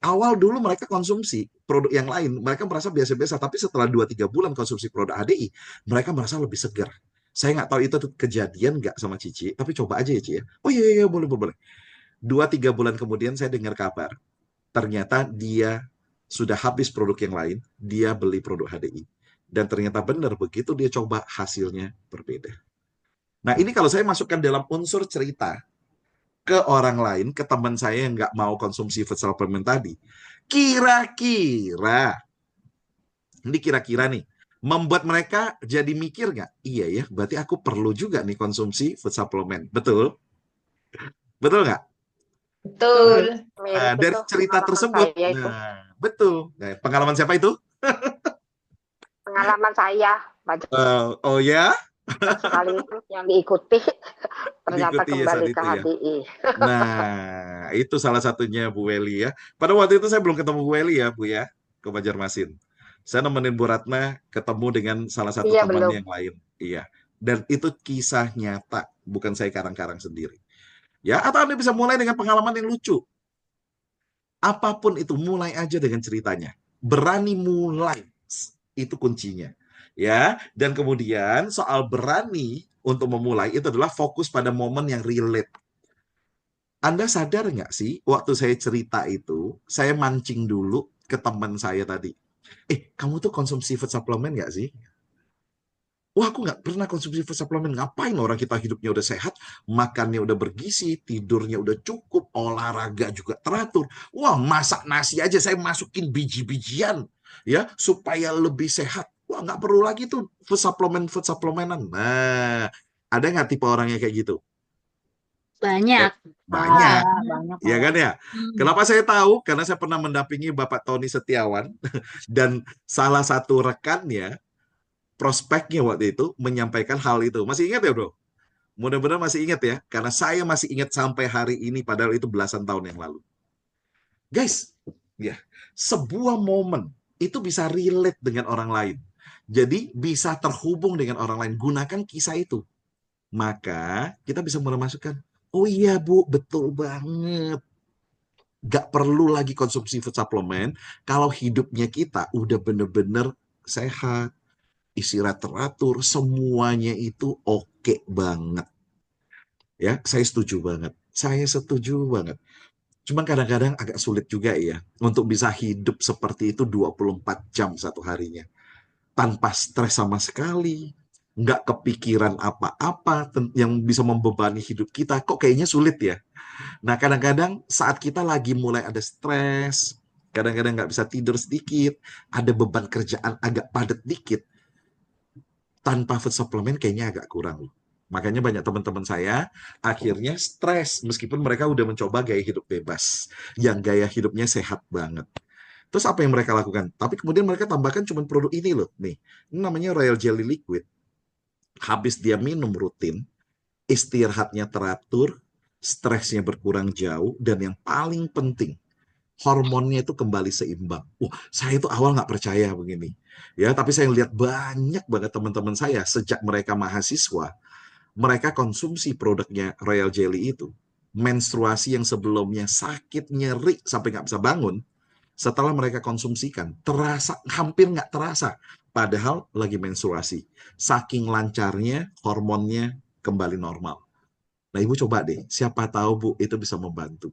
awal dulu mereka konsumsi produk yang lain, mereka merasa biasa-biasa, tapi setelah 2-3 bulan konsumsi produk HDI, mereka merasa lebih segar. Saya nggak tahu itu kejadian nggak sama Cici, tapi coba aja ya Ci ya. Oh iya, boleh. 2-3 bulan kemudian saya dengar kabar, ternyata dia sudah habis produk yang lain, dia beli produk HDI. Dan ternyata benar, begitu dia coba, hasilnya berbeda. Nah ini kalau saya masukkan dalam unsur cerita, ke orang lain, ke teman saya yang nggak mau konsumsi food supplement tadi, kira-kira nih, membuat mereka jadi mikir nggak? Iya ya, berarti aku perlu juga nih konsumsi food supplement. Betul? Betul nggak? Betul. Nah, Mirip dari itu cerita pengalaman tersebut, saya itu. nah, betul. Nah, pengalaman siapa itu? Pengalaman saya banyak Oh ya, sekali itu yang diikuti ternyata diikuti ya saat kembali ke itu ya. HDI. Nah, itu salah satunya Bu Weli ya. Pada waktu itu saya belum ketemu Bu Weli ya, Bu ya, ke Banjarmasin. Saya nemenin Bu Ratna ketemu dengan salah satu Iya, temannya belum. yang lain. Iya. Dan itu kisah nyata, bukan saya karang-karang sendiri. Ya, atau Anda bisa mulai dengan pengalaman yang lucu. Apapun itu, mulai aja dengan ceritanya. Berani mulai, itu kuncinya. Ya, dan kemudian soal berani untuk memulai itu adalah fokus pada momen yang relate. Anda sadar nggak sih, waktu saya cerita itu, saya mancing dulu ke teman saya tadi. Kamu tuh konsumsi food supplement nggak sih? Wah, aku nggak pernah konsumsi food supplement. Ngapain orang kita hidupnya udah sehat, makannya udah bergizi, tidurnya udah cukup, olahraga juga teratur. Wah, masak nasi aja saya masukin biji-bijian ya supaya lebih sehat. Wah, nggak perlu lagi tuh food supplementan. Nah, ada nggak tipe orangnya kayak gitu? Ya, Banyak. banyak. banyak Iya kan malah. ya? Kenapa saya tahu? Karena saya pernah mendampingi Bapak Tony Setiawan dan salah satu rekannya, prospeknya waktu itu menyampaikan hal itu. Masih ingat ya, Bro? Mudah-mudahan masih ingat ya, karena saya masih ingat sampai hari ini, padahal itu belasan tahun yang lalu. Guys, ya, sebuah momen itu bisa relate dengan orang lain. Jadi bisa terhubung dengan orang lain. Gunakan kisah itu. Maka kita bisa memasukkan, oh iya Bu, betul banget. Gak perlu lagi konsumsi food supplement kalau hidupnya kita udah bener-bener sehat, istirahat teratur, semuanya itu oke banget. Ya, saya setuju banget. Saya setuju banget. Cuman kadang-kadang agak sulit juga ya untuk bisa hidup seperti itu 24 jam satu harinya. Tanpa stres sama sekali, nggak kepikiran apa-apa yang bisa membebani hidup kita. Kok kayaknya sulit ya? Nah, kadang-kadang saat kita lagi mulai ada stres, kadang-kadang nggak bisa tidur sedikit, ada beban kerjaan agak padat dikit, tanpa food supplement kayaknya agak kurang loh. Makanya banyak teman-teman saya akhirnya stres meskipun mereka udah mencoba gaya hidup bebas, yang gaya hidupnya sehat banget. Terus apa yang mereka lakukan? Tapi kemudian mereka tambahkan cuma produk ini loh, nih. Ini namanya Royal Jelly Liquid. Habis dia minum rutin, istirahatnya teratur, stresnya berkurang jauh, dan yang paling penting, hormonnya itu kembali seimbang. Wah, saya itu awal nggak percaya begini. Ya, tapi saya lihat banyak banget teman-teman saya sejak mereka mahasiswa, mereka konsumsi produknya Royal Jelly itu. Menstruasi yang sebelumnya sakit, nyeri, sampai nggak bisa bangun, setelah mereka konsumsikan, terasa hampir nggak terasa. Padahal lagi menstruasi. Saking lancarnya, hormonnya kembali normal. Nah, Ibu coba deh, siapa tahu Bu, itu bisa membantu.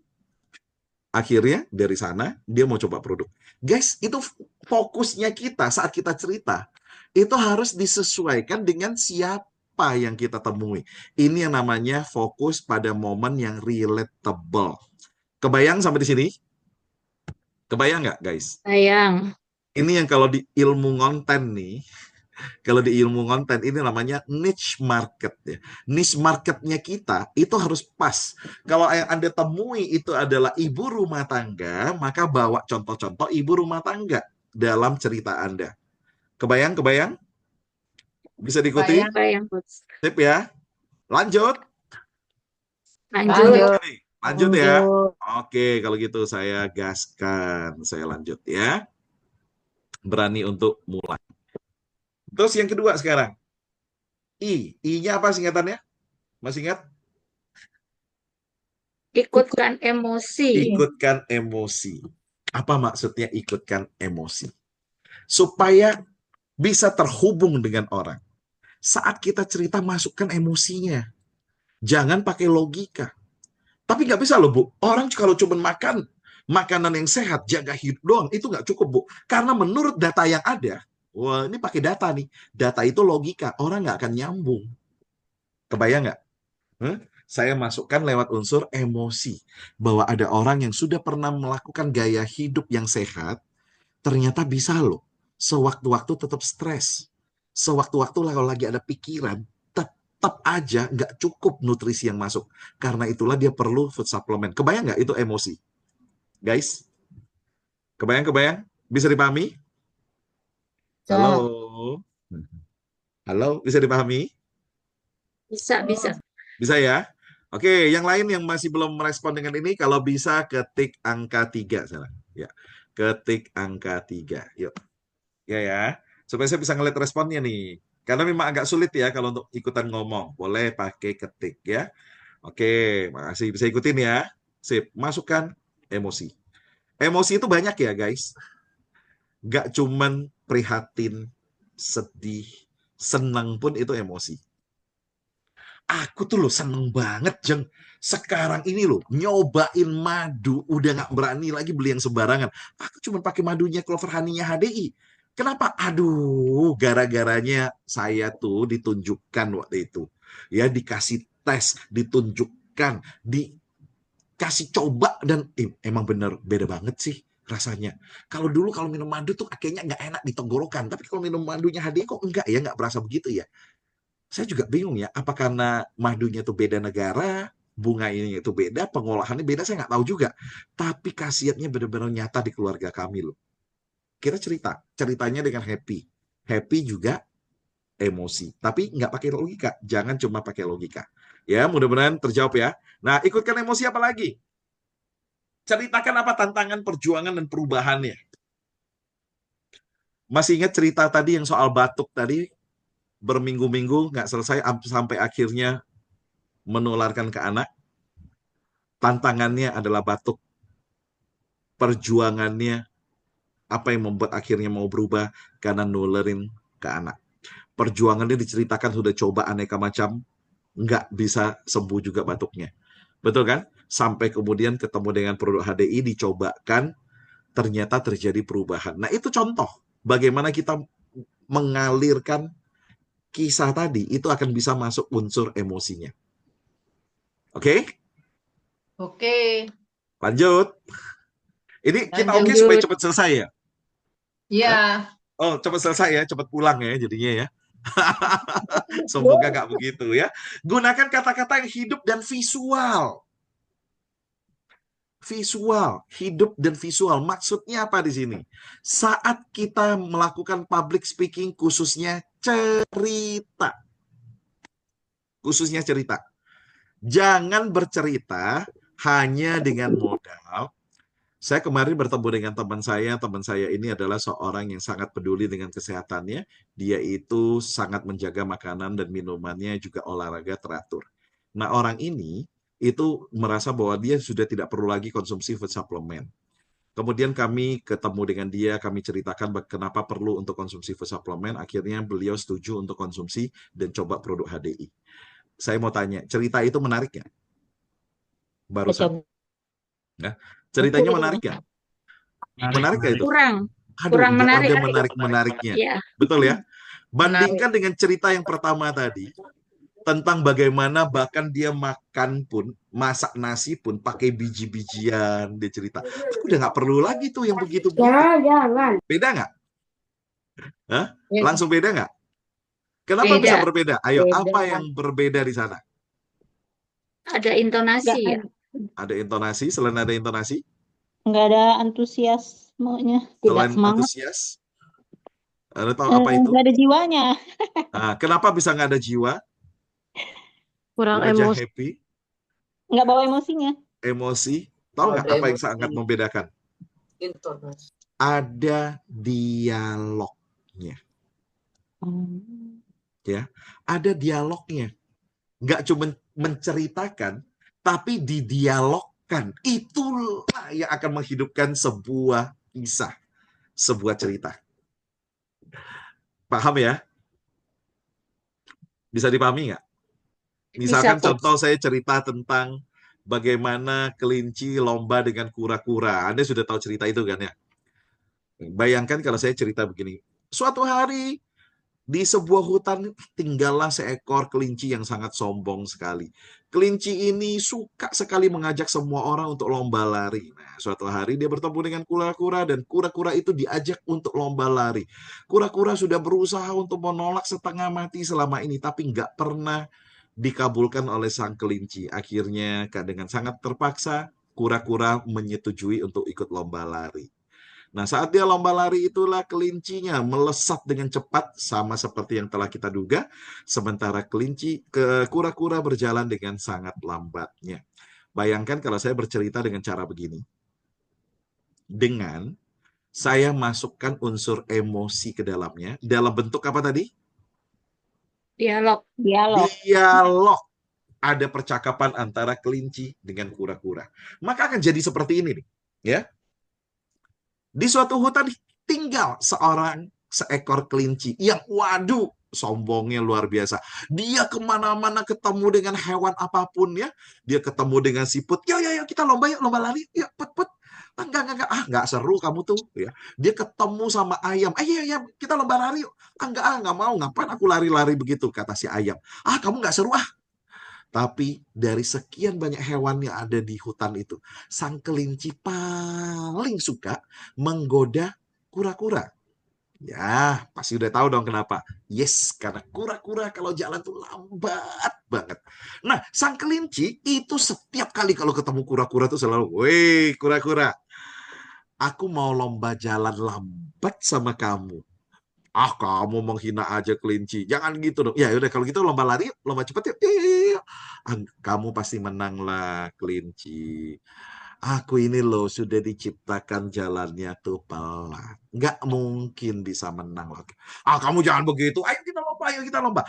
Akhirnya dari sana dia mau coba produk. Guys, itu fokusnya kita saat kita cerita itu harus disesuaikan dengan siapa yang kita temui. Ini yang namanya fokus pada momen yang relatable. Kebayang sampai di sini? Kebayang nggak, guys? Sayang. Ini yang kalau di ilmu konten nih, kalau di ilmu konten ini namanya niche market ya. Niche marketnya kita itu harus pas. Kalau yang Anda temui itu adalah ibu rumah tangga, maka bawa contoh-contoh ibu rumah tangga dalam cerita Anda. Kebayang, kebayang? Bisa diikuti? Bayang. Sayang, Coach. Sip ya. Lanjut. Lanjut. Lanjut. Lanjut ya. Lanjut. Oke, kalau gitu saya gaskan. Saya lanjut ya. Berani untuk mulai. Terus yang kedua sekarang. I-nya apa singkatannya? Masih ingat? Ikutkan emosi. Ikutkan emosi. Apa maksudnya ikutkan emosi? Supaya bisa terhubung dengan orang. Saat kita cerita, masukkan emosinya. Jangan pakai logika. Tapi nggak bisa loh, Bu. Orang kalau cuma makan makanan yang sehat, jaga hidup doang, itu nggak cukup, Bu. Karena menurut data yang ada, wah ini pakai data nih. Data itu logika. Orang nggak akan nyambung. Kebayang nggak? Saya masukkan lewat unsur emosi. Bahwa ada orang yang sudah pernah melakukan gaya hidup yang sehat, ternyata bisa loh. Sewaktu-waktu tetap stres. Sewaktu-waktu kalau lagi ada pikiran, tetap aja nggak cukup nutrisi yang masuk. Karena itulah dia perlu food supplement. Kebayang nggak itu emosi? Guys? Kebayang-kebayang? Bisa dipahami? Halo? Halo? Bisa dipahami? Bisa, bisa. Bisa ya? Oke, yang lain yang masih belum merespon dengan ini, kalau bisa ketik angka 3 sekarang. Ya, ketik angka 3. Yuk. Ya. Supaya saya bisa ngeliat responnya nih. Karena memang agak sulit ya kalau untuk ikutan ngomong. Boleh pakai ketik ya. Oke, makasih. Bisa ikutin ya. Sip, masukkan emosi. Emosi itu banyak ya guys. Gak cuman prihatin, sedih, senang pun itu emosi. Aku tuh loh seneng banget, Jeng. Sekarang ini loh, nyobain madu, udah gak berani lagi beli yang sembarangan. Aku cuma pakai madunya Clover Honey-nya HDI. Kenapa? Aduh, gara-garanya saya tuh ditunjukkan waktu itu. Ya, dikasih tes, ditunjukkan, dikasih coba, dan emang bener beda banget sih. rasanya. Kalau dulu kalau minum madu tuh kayaknya nggak enak di tenggorokan, tapi kalau minum madunya HDI kok enggak ya, nggak berasa begitu ya. Saya juga bingung ya, apa karena madunya tuh beda negara, bunga ini itu beda, pengolahannya beda, saya nggak tahu juga. Tapi khasiatnya benar-benar nyata di keluarga kami loh. Kita ceritanya dengan happy. Happy juga emosi. Tapi nggak pakai logika, jangan cuma pakai logika. Ya, mudah-mudahan terjawab ya. Nah, ikutkan emosi apa lagi? Ceritakan apa tantangan perjuangan dan perubahannya. Masih ingat cerita tadi yang soal batuk tadi? Berminggu-minggu nggak selesai sampai akhirnya menularkan ke anak. Tantangannya adalah batuk. Perjuangannya apa yang membuat akhirnya mau berubah karena nulerin ke anak. Perjuangannya diceritakan sudah coba aneka macam, nggak bisa sembuh juga batuknya. Betul kan? Sampai kemudian ketemu dengan produk HDI, dicobakan, ternyata terjadi perubahan. Nah, itu contoh bagaimana kita mengalirkan kisah tadi, itu akan bisa masuk unsur emosinya. Oke? Oke. Lanjut. Ini kita oke Lanjut. supaya cepat selesai ya? Iya. Oh, cepat selesai ya, cepat pulang ya jadinya ya. Semoga nggak begitu ya. Gunakan kata-kata yang hidup dan visual. Visual, hidup dan visual. Maksudnya apa di sini? Saat kita melakukan public speaking, khususnya cerita. Khususnya cerita. Jangan bercerita hanya dengan modal. Saya kemarin bertemu dengan teman saya ini adalah seorang yang sangat peduli dengan kesehatannya. Dia itu sangat menjaga makanan dan minumannya, juga olahraga teratur. Nah, orang ini itu merasa bahwa dia sudah tidak perlu lagi konsumsi food supplement. Kemudian kami ketemu dengan dia, kami ceritakan kenapa perlu untuk konsumsi food supplement. Akhirnya beliau setuju untuk konsumsi dan coba produk HDI. Saya mau tanya, cerita itu menarik nggak? Barusan. Ya. Ceritanya menarik nggak? Menarik nggak itu? Kurang Aduh, nggak menarik. ada menarik-menariknya. Ya, Betul ya? Bandingkan dengan cerita yang pertama tadi, tentang bagaimana bahkan dia makan pun, masak nasi pun pakai biji-bijian, dia cerita. Aku udah nggak perlu lagi tuh yang begitu-begitu. Jangan. Beda nggak? Hah? Ya. Langsung beda nggak? Kenapa Beda. bisa berbeda? Ayo, Beda. apa yang berbeda di sana? Ada intonasi ya. Ada intonasi, selain ada intonasi, Nggak ada antusiasmenya, tidak selain semangat. antusias, Anda tahu apa itu? Nggak ada jiwanya. Nah, kenapa bisa nggak ada jiwa? Kurang Wajah emosi. happy, Nggak bawa emosinya. emosi. Tahu nggak apa yang sangat membedakan? Ada dialognya. Ya, ada dialognya. Nggak cuma menceritakan, tapi didialogkan. Itulah yang akan menghidupkan sebuah kisah, sebuah cerita. Paham ya? Bisa dipahami nggak? Misalkan Bisa, Coach. contoh saya cerita tentang bagaimana kelinci lomba dengan kura-kura. Anda sudah tahu cerita itu kan ya? Bayangkan kalau saya cerita begini. Suatu hari di sebuah hutan tinggallah seekor kelinci yang sangat sombong sekali. Kelinci ini suka sekali mengajak semua orang untuk lomba lari. Nah, suatu hari dia bertemu dengan kura-kura dan kura-kura itu diajak untuk lomba lari. Kura-kura sudah berusaha untuk menolak setengah mati selama ini, tapi nggak pernah dikabulkan oleh sang kelinci. Akhirnya dengan sangat terpaksa, kura-kura menyetujui untuk ikut lomba lari. Nah, saat dia lomba lari itulah kelincinya melesat dengan cepat, sama seperti yang telah kita duga. Sementara kura-kura berjalan dengan sangat lambatnya. Bayangkan kalau saya bercerita dengan cara begini. Dengan saya masukkan unsur emosi ke dalamnya. Dalam bentuk apa tadi? Dialog. Dialog. Ada percakapan antara kelinci dengan kura-kura. Maka akan jadi seperti ini nih. Ya. Di suatu hutan tinggal seekor kelinci yang waduh sombongnya luar biasa. Dia kemana-mana ketemu dengan hewan apapun ya. Dia ketemu dengan siput. Yo kita lomba yuk, lomba lari. Yuk put. Enggak. Enggak seru kamu tuh ya. Dia ketemu sama ayam. Iya kita lomba lari yuk. Enggak mau. Ngapain aku lari-lari begitu, kata si ayam. Kamu enggak seru ah. Tapi dari sekian banyak hewan yang ada di hutan itu, sang kelinci paling suka menggoda kura-kura. Ya, pasti udah tahu dong kenapa. Yes, karena kura-kura kalau jalan tuh lambat banget. Nah, sang kelinci itu setiap kali kalau ketemu kura-kura tuh selalu, "Woi, kura-kura, aku mau lomba jalan lambat sama kamu." Ah, kamu menghina aja kelinci. Jangan gitu dong. Ya udah kalau gitu lomba lari, lomba cepat yuk. Yuk. Ah, kamu pasti menang lah, kelinci. Aku ini loh sudah diciptakan jalannya tuh pelan. Nggak mungkin bisa menang loh. Ah, kamu jangan begitu. Ayo kita lomba, ayo kita lomba.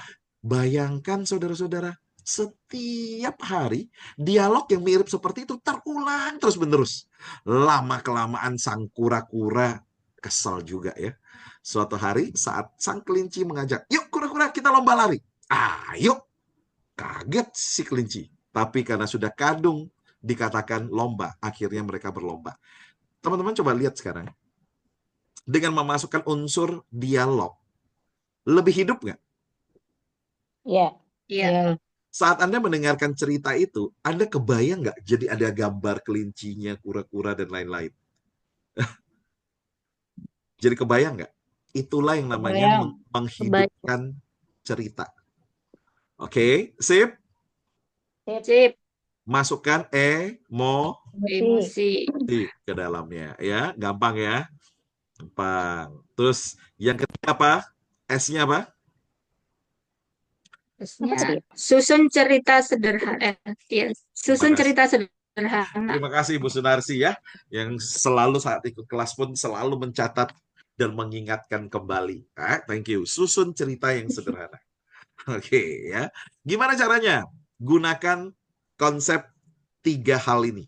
Bayangkan saudara-saudara, setiap hari dialog yang mirip seperti itu terulang terus-menerus. Lama-kelamaan sang kura-kura kesal juga ya. Suatu hari saat sang kelinci mengajak, yuk kura-kura kita lomba lari. Ayo, kaget si kelinci. Tapi karena sudah kadung dikatakan lomba, akhirnya mereka berlomba. Teman-teman coba lihat sekarang. Dengan memasukkan unsur dialog, lebih hidup nggak? Ya. Iya. Ya. Saat Anda mendengarkan cerita itu, Anda kebayang nggak? Jadi ada gambar kelincinya, kura-kura, dan lain-lain. Jadi kebayang nggak? Itulah yang namanya Kebayang. menghidupkan cerita. Oke, sip. Sip. Masukkan Emosi. ke dalamnya. Ya, gampang ya. Gampang. Terus yang ketiga apa? S-nya apa? Terusnya Apa tadi? susun cerita sederhana. Iya, Terima susun kasih. cerita sederhana. Terima kasih Bu Sunarsi ya, yang selalu saat ikut kelas pun selalu mencatat dan mengingatkan kembali. Thank you. Susun cerita yang sederhana. Oke ya. Gimana caranya? Gunakan konsep 3 hal ini.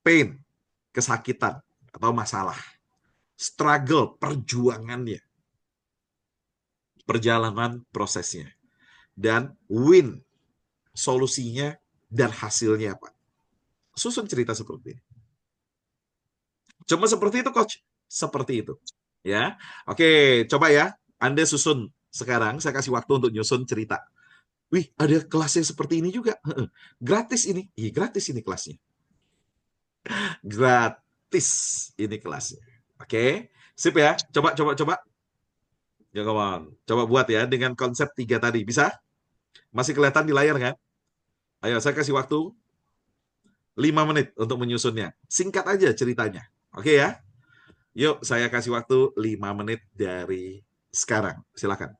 Pain, kesakitan atau masalah. Struggle, perjuangannya. Perjalanan prosesnya. Dan win, solusinya dan hasilnya apa. Susun cerita seperti ini. Cuma seperti itu, Coach. Seperti itu. Ya. Oke, coba ya. Anda susun sekarang. Saya kasih waktu untuk nyusun cerita. Wih, ada kelas yang seperti ini juga. Gratis ini. Iya, gratis ini kelasnya. Gratis ini kelasnya. Oke. Sip ya. Coba, coba, coba. Ya, kawan. Coba buat ya dengan konsep 3 tadi. Bisa? Masih kelihatan di layar kan? Ayo, saya kasih waktu 5 menit untuk menyusunnya. Singkat aja ceritanya. Oke ya? Yuk, saya kasih waktu 5 menit dari sekarang. Silakan.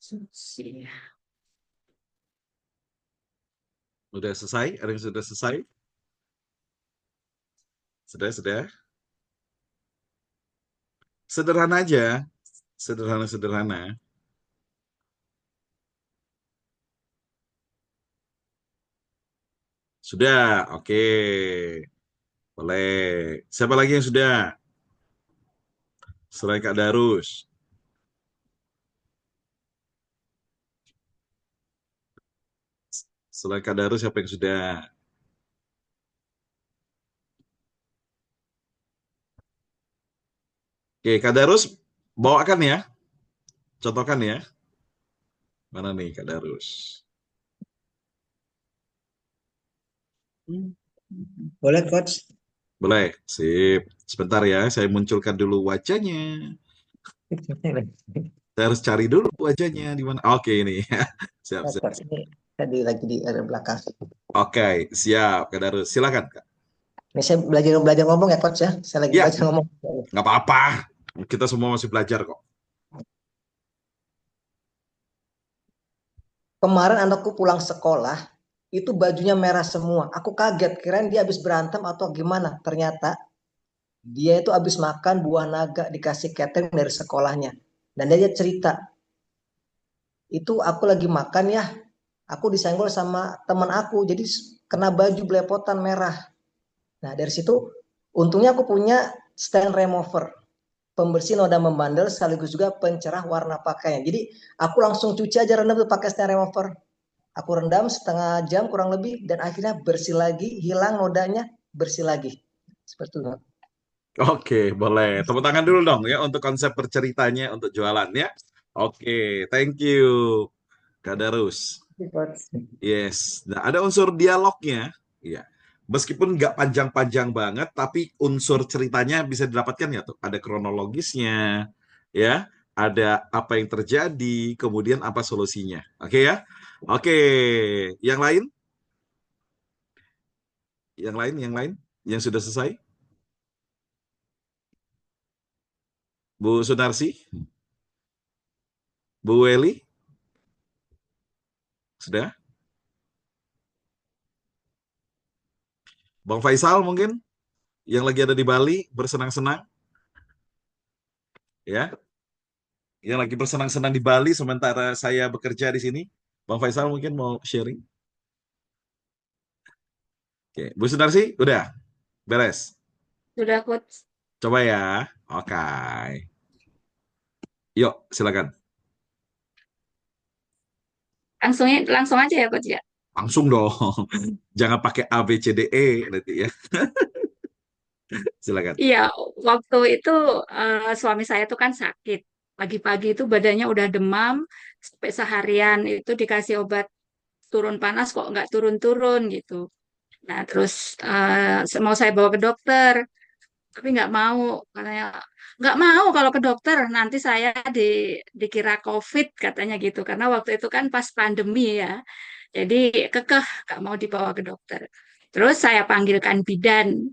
Susi. Udah selesai? Ada yang sudah selesai? Sudah. Sederhana aja, sederhana. Sudah, oke. Boleh. Siapa lagi yang sudah? Selain Kak Darus. Selain Kak Darus, siapa yang sudah? Oke, Kak Darus, bawakan ya. Contohkan ya. Mana nih Kak Darus? Boleh, Coach? Boleh, sip. Sebentar ya, saya munculkan dulu wajahnya. Saya harus cari dulu wajahnya di mana. Oke, ini. Siap. Coach, ini tadi lagi di area belakang. Oke, siap Kak Darus. Silakan, Kak. Ini saya belajar ngomong ya, Coach ya. Saya lagi Ya. belajar ngomong. Nggak apa-apa. Kita semua masih belajar kok. Kemarin anakku pulang sekolah, itu bajunya merah semua. Aku kaget, kirain dia habis berantem atau gimana. Ternyata dia itu habis makan buah naga dikasih catering dari sekolahnya. Dan dia cerita, itu aku lagi makan ya, aku disenggol sama teman aku, jadi kena baju belepotan merah. Nah dari situ, untungnya aku punya stain remover, pembersih noda membandel sekaligus juga pencerah warna pakaian. Jadi aku langsung cuci aja rendam tuh pakai stain remover. Aku rendam setengah jam kurang lebih dan akhirnya bersih lagi, hilang nodanya, bersih lagi. Seperti itu. Oke, boleh. Tepuk tangan dulu dong ya untuk konsep berceritanya untuk jualan ya. Oke, thank you Kak Darus. Yes. Nah, ada unsur dialognya. Ya. Meskipun nggak panjang-panjang banget, tapi unsur ceritanya bisa didapatkan ya tuh. Ada kronologisnya, ya. Ada apa yang terjadi, kemudian apa solusinya. Oke ya. Oke. Yang lain? Yang lain? Yang sudah selesai? Bu Sunarsi? Bu Weli? Sudah? Bang Faisal mungkin? Yang lagi ada di Bali bersenang-senang? Ya, yang lagi bersenang-senang di Bali sementara saya bekerja di sini. Bang Faisal mungkin mau sharing. Oke, Bu Sunarsi, udah beres. Sudah, Coach. Coba ya. Oke. Yuk, silakan. Langsung aja ya, Coach ya. Langsung dong. Jangan pakai A, B, C, D, E nanti ya. Silakan. Iya, waktu itu suami saya tuh kan sakit. Pagi-pagi itu badannya udah demam, sampai seharian itu dikasih obat turun panas kok nggak turun-turun gitu. Nah, terus mau saya bawa ke dokter, tapi nggak mau. Katanya, nggak mau kalau ke dokter, nanti saya dikira COVID katanya gitu. Karena waktu itu kan pas pandemi ya. Jadi kekeh nggak mau dibawa ke dokter. Terus saya panggilkan bidan.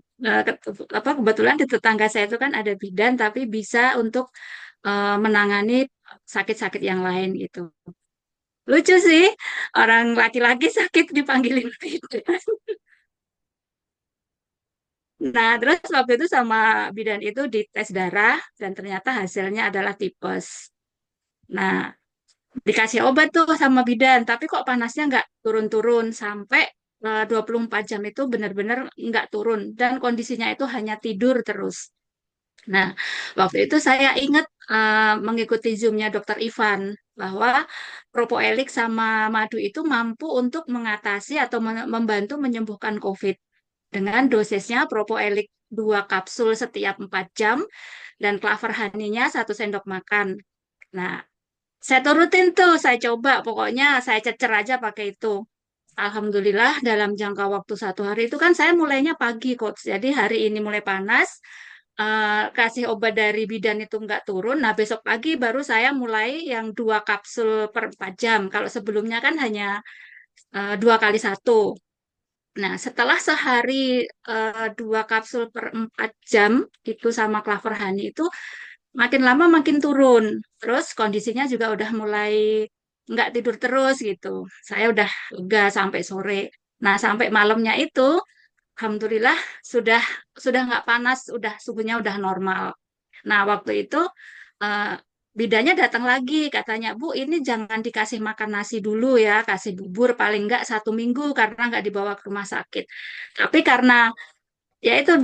Kebetulan di tetangga saya itu kan ada bidan, tapi bisa untuk menangani sakit-sakit yang lain gitu. Lucu sih, orang laki-laki sakit dipanggilin bidan. Nah, terus waktu itu sama bidan itu dites darah dan ternyata hasilnya adalah tipes. Nah, dikasih obat tuh sama bidan, tapi kok panasnya nggak turun-turun sampai 24 jam itu benar-benar nggak turun dan kondisinya itu hanya tidur terus. Nah, waktu itu saya ingat mengikuti Zoom-nya Dokter Ivan bahwa propoelik sama madu itu mampu untuk mengatasi atau membantu menyembuhkan COVID dengan dosisnya propoelik 2 kapsul setiap 4 jam dan claver honey-nya 1 sendok makan. Nah, saya turutin tuh, saya coba, pokoknya saya cecer aja pakai itu. Alhamdulillah dalam jangka waktu 1 hari itu kan saya mulainya pagi, Coach. Jadi hari ini mulai panas, kasih obat dari bidan itu nggak turun. Nah, besok pagi baru saya mulai yang 2 kapsul per 4 jam. Kalau sebelumnya kan hanya 2 kali 1. Nah, setelah sehari 2 kapsul per 4 jam itu sama Claver Honey itu makin lama makin turun. Terus kondisinya juga udah mulai nggak tidur terus gitu. Saya udah lega sampai sore. Nah, sampai malamnya itu, alhamdulillah sudah sudah nggak panas, udah suhunya udah normal. Nah, waktu itu eh, bidannya datang lagi, katanya, Bu, ini jangan dikasih makan nasi dulu ya, kasih bubur paling nggak 1 minggu karena nggak dibawa ke rumah sakit. Tapi karena ya itu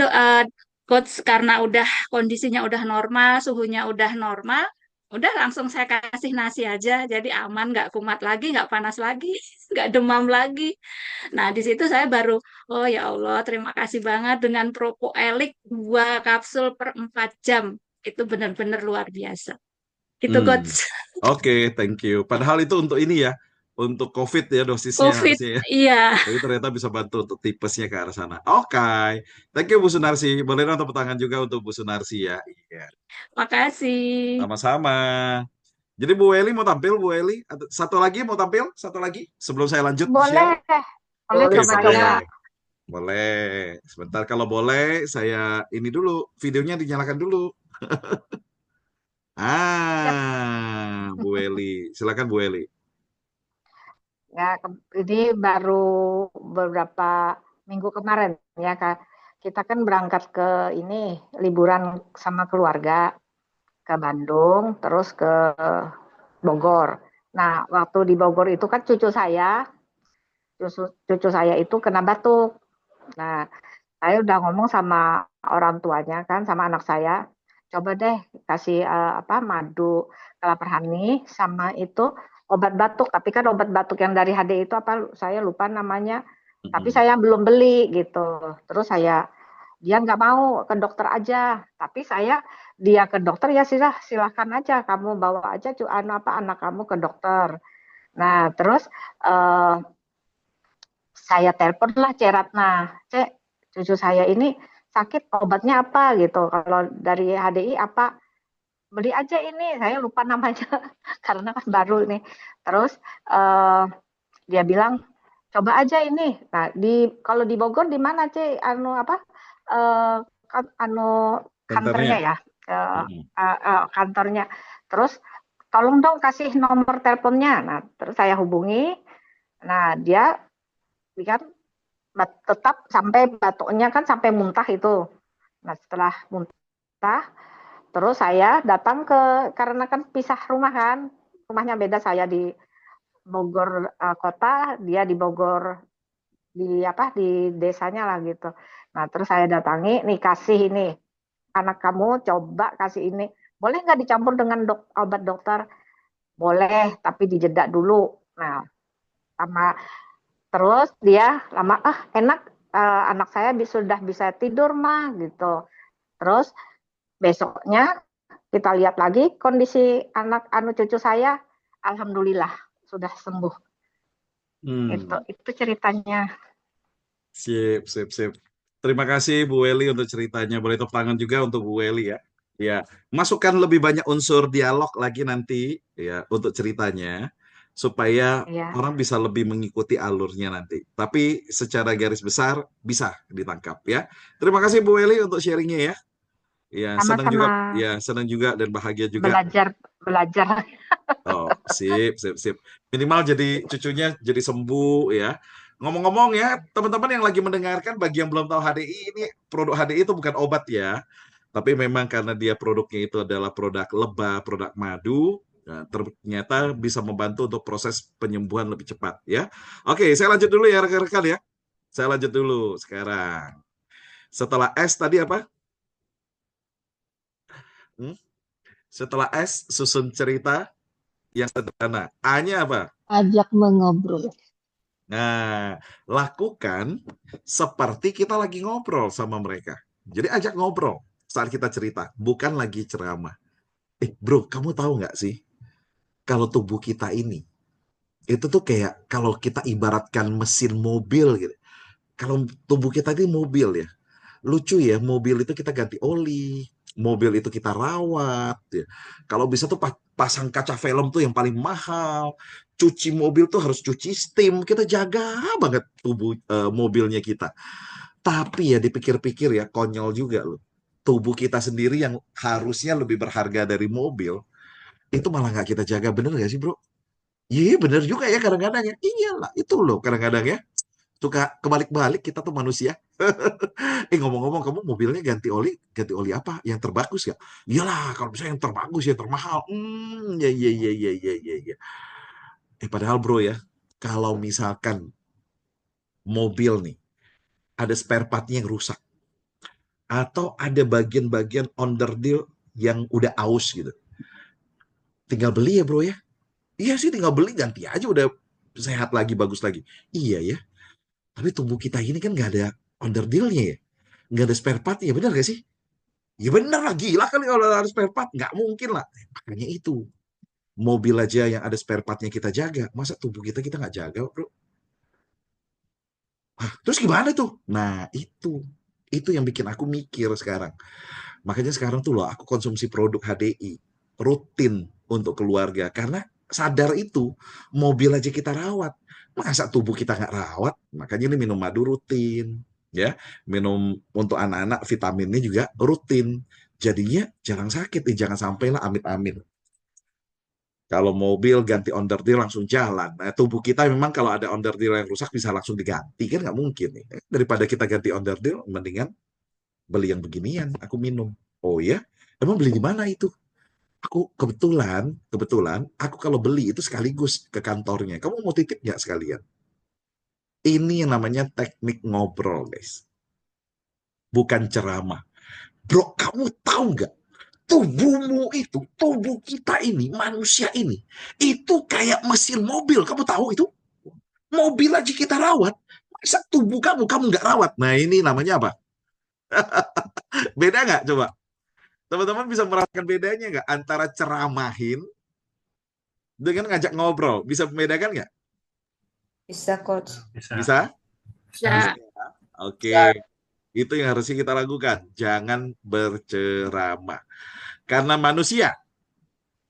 coach, karena udah kondisinya udah normal, suhunya udah normal, udah langsung saya kasih nasi aja, jadi aman, nggak kumat lagi, nggak panas lagi, nggak demam lagi. Nah, di situ saya baru, oh ya Allah, terima kasih banget dengan Propoelik 2 kapsul per 4 jam. Itu benar-benar luar biasa. Itu Hmm. coach. Oke, thank you. Padahal itu untuk ini ya, untuk COVID ya dosisnya COVID, harusnya ya. iya. Tapi ternyata bisa bantu untuk tipesnya ke arah sana. Oke, thank you Bu Sunarsi. Boleh dong tepuk tangan juga untuk Bu Sunarsi ya. Iya, Makasih. sama-sama. Jadi Bu Eli mau tampil, Bu Eli? Satu lagi mau tampil? Satu lagi sebelum saya lanjut share. Boleh, boleh Oke, coba-coba. boleh. Boleh. Sebentar kalau boleh, saya ini dulu, videonya dinyalakan dulu. Siap. Bu Eli. Silakan Bu Eli. Ya, ini baru beberapa minggu kemarin ya, Kak. Kita kan berangkat ke ini liburan sama keluarga ke Bandung, terus ke Bogor. Nah, waktu di Bogor itu kan cucu saya itu kena batuk. Nah, saya udah ngomong sama orang tuanya kan, sama anak saya, coba deh kasih apa madu kelapa honey sama itu obat batuk. Tapi kan obat batuk yang dari HD itu apa? Saya lupa namanya. Tapi saya belum beli gitu. Terus dia nggak mau ke dokter aja. Tapi dia ke dokter ya silahkan aja kamu bawa aja anak kamu ke dokter. Nah terus eh, saya telepon lah Ceratna, Cek, cucu saya ini sakit, obatnya apa gitu. Kalau dari HDI apa, beli aja ini, saya lupa namanya karena kan baru ini. Terus dia bilang coba aja ini. Nah kalau di Bogor di mana Cek, anu apa, anu Kantornya. kantornya ya, kantornya. Terus tolong dong kasih nomor teleponnya. Nah terus saya hubungi. Nah dia kan tetap sampai batuknya kan sampai muntah itu. Nah setelah muntah, terus saya datang karena kan pisah rumah kan, rumahnya beda, saya di Bogor kota, dia di Bogor di desanya lah gitu. Nah terus saya datangi, nih kasih ini, anak kamu coba kasih ini, boleh nggak dicampur dengan obat dokter? Boleh, tapi dijeda dulu. Nah sama terus dia lama enak, anak saya sudah bisa tidur mah gitu. Terus besoknya kita lihat lagi kondisi anak cucu saya, alhamdulillah sudah sembuh. Itu ceritanya. Sip, sip, sip. Terima kasih Bu Eli untuk ceritanya. Boleh tepuk tangan juga untuk Bu Eli ya. Ya, masukkan lebih banyak unsur dialog lagi nanti ya untuk ceritanya supaya Ya. orang bisa lebih mengikuti alurnya nanti. Tapi secara garis besar bisa ditangkap ya. Terima kasih Bu Eli untuk sharingnya ya. Ya, senang juga, Sama-sama. ya senang juga dan bahagia juga. Belajar. Oh, sip, sip, sip. Minimal jadi cucunya jadi sembuh ya. Ngomong-ngomong ya, teman-teman yang lagi mendengarkan, bagi yang belum tahu HDI, ini produk HDI itu bukan obat ya. Tapi memang karena dia produknya itu adalah produk lebah, produk madu, ya, ternyata bisa membantu untuk proses penyembuhan lebih cepat ya. Oke, saya lanjut dulu ya rekan-rekan ya. Saya lanjut dulu sekarang. Setelah S tadi apa? Setelah S susun cerita yang sederhana. A-nya apa? Ajak mengobrol. Nah, lakukan seperti kita lagi ngobrol sama mereka. Jadi ajak ngobrol saat kita cerita, bukan lagi ceramah. Bro, kamu tahu nggak sih, kalau tubuh kita ini, itu tuh kayak kalau kita ibaratkan mesin mobil gitu. Kalau tubuh kita ini mobil ya, lucu ya, mobil itu kita ganti oli, mobil itu kita rawat ya. Kalau bisa tuh pasang kaca film tuh yang paling mahal, cuci mobil tuh harus cuci steam, kita jaga banget tubuh mobilnya kita. Tapi ya dipikir-pikir ya konyol juga loh, tubuh kita sendiri yang harusnya lebih berharga dari mobil itu malah nggak kita jaga, bener nggak sih bro? Iya bener juga ya kadang-kadang ya. Iyalah itu loh kadang-kadang ya. Suka kebalik-balik kita tuh manusia. Ngomong-ngomong kamu mobilnya ganti oli apa? Yang terbagus ya? Iyalah kalau misalnya yang terbagus yang termahal. Ya ya ya ya ya ya ya. Padahal bro ya, kalau misalkan mobil nih ada spare partnya yang rusak atau ada bagian-bagian underdeal yang udah aus gitu. Tinggal beli ya bro ya. Iya sih tinggal beli ganti aja udah sehat lagi bagus lagi. Iya ya. Tapi tubuh kita ini kan nggak ada underdealnya ya. Nggak ada spare part ya benar gak sih? Ya benar lah gila kali kalau ada spare part. Nggak mungkin lah. Makanya itu. Mobil aja yang ada spare partnya kita jaga. Masa tubuh kita nggak jaga bro? Terus gimana tuh? Nah itu. Itu yang bikin aku mikir sekarang. Makanya sekarang tuh loh aku konsumsi produk HDI rutin untuk keluarga karena sadar itu mobil aja kita rawat, masa tubuh kita nggak rawat? Makanya ini minum madu rutin, ya, minum untuk anak-anak vitaminnya juga rutin. Jadinya jarang sakit, jangan sampailah amit-amit. Kalau mobil ganti onderdil langsung jalan. Nah, tubuh kita memang kalau ada onderdil yang rusak bisa langsung diganti kan nggak mungkin nih. Daripada kita ganti onderdil, mendingan beli yang beginian, aku minum. Oh ya, emang beli di mana itu? Aku kebetulan aku kalau beli itu sekaligus ke kantornya. Kamu mau titip nggak sekalian? Ini yang namanya teknik ngobrol, guys. Bukan ceramah. Bro, kamu tahu nggak? Tubuhmu itu, tubuh kita ini, manusia ini, itu kayak mesin mobil. Kamu tahu itu? Mobil aja kita rawat. Masa tubuh kamu nggak rawat? Nah, ini namanya apa? Beda nggak? Coba. Teman-teman bisa merasakan bedanya nggak antara ceramahin dengan ngajak ngobrol? Bisa membedakan nggak? Bisa, Coach. Bisa. Bisa? Bisa. Oke. Itu yang harusnya kita lakukan. Jangan berceramah. Karena manusia,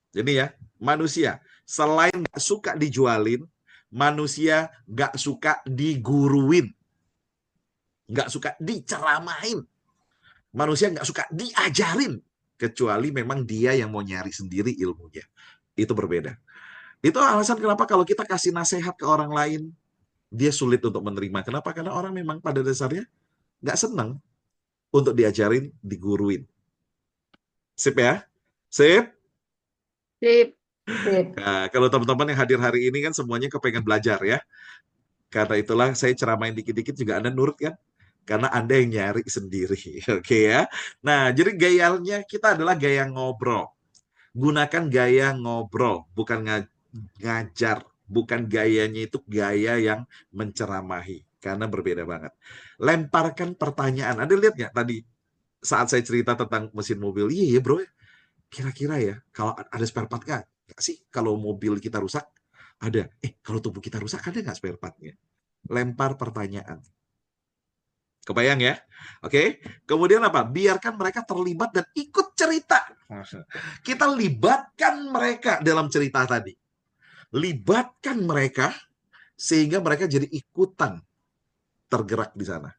jadi ya, manusia, selain nggak suka dijualin, manusia nggak suka diguruin. Nggak suka diceramahin. Manusia nggak suka diajarin. Kecuali memang dia yang mau nyari sendiri ilmunya. Itu berbeda. Itu alasan kenapa kalau kita kasih nasihat ke orang lain, dia sulit untuk menerima. Kenapa? Karena orang memang pada dasarnya nggak senang untuk diajarin, diguruin. Sip ya? Sip? Sip. Nah, kalau teman-teman yang hadir hari ini kan semuanya kepengen belajar ya. Karena itulah saya ceramain dikit-dikit juga Anda nurut kan? Karena Anda yang nyari sendiri. Oke ya. Nah, jadi gayanya kita adalah gaya ngobrol. Gunakan gaya ngobrol, bukan ngajar. Bukan gayanya itu gaya yang menceramahi. Karena berbeda banget. Lemparkan pertanyaan. Anda lihat nggak tadi saat saya cerita tentang mesin mobil? Iya bro, kira-kira ya, kalau ada spare part nggak? Nggak sih, kalau mobil kita rusak, ada. Kalau tubuh kita rusak, ada nggak spare partnya? Lempar pertanyaan. Kebayang ya? Oke. Kemudian apa? Biarkan mereka terlibat dan ikut cerita. Kita libatkan mereka dalam cerita tadi. Libatkan mereka sehingga mereka jadi ikutan tergerak di sana.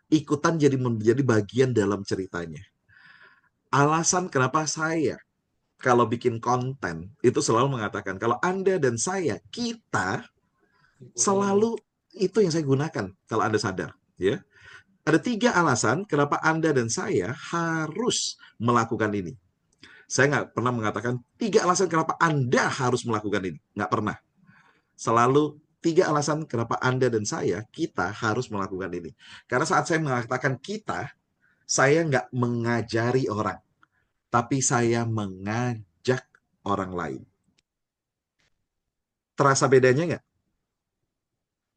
Ikutan jadi menjadi bagian dalam ceritanya. Alasan kenapa saya kalau bikin konten itu selalu mengatakan kalau Anda dan saya, kita selalu itu yang saya gunakan kalau Anda sadar. Ya. Ada 3 alasan kenapa Anda dan saya harus melakukan ini. Saya nggak pernah mengatakan 3 alasan kenapa Anda harus melakukan ini. Nggak pernah. Selalu 3 alasan kenapa Anda dan saya, kita harus melakukan ini. Karena saat saya mengatakan kita, saya nggak mengajari orang. Tapi saya mengajak orang lain. Terasa bedanya nggak?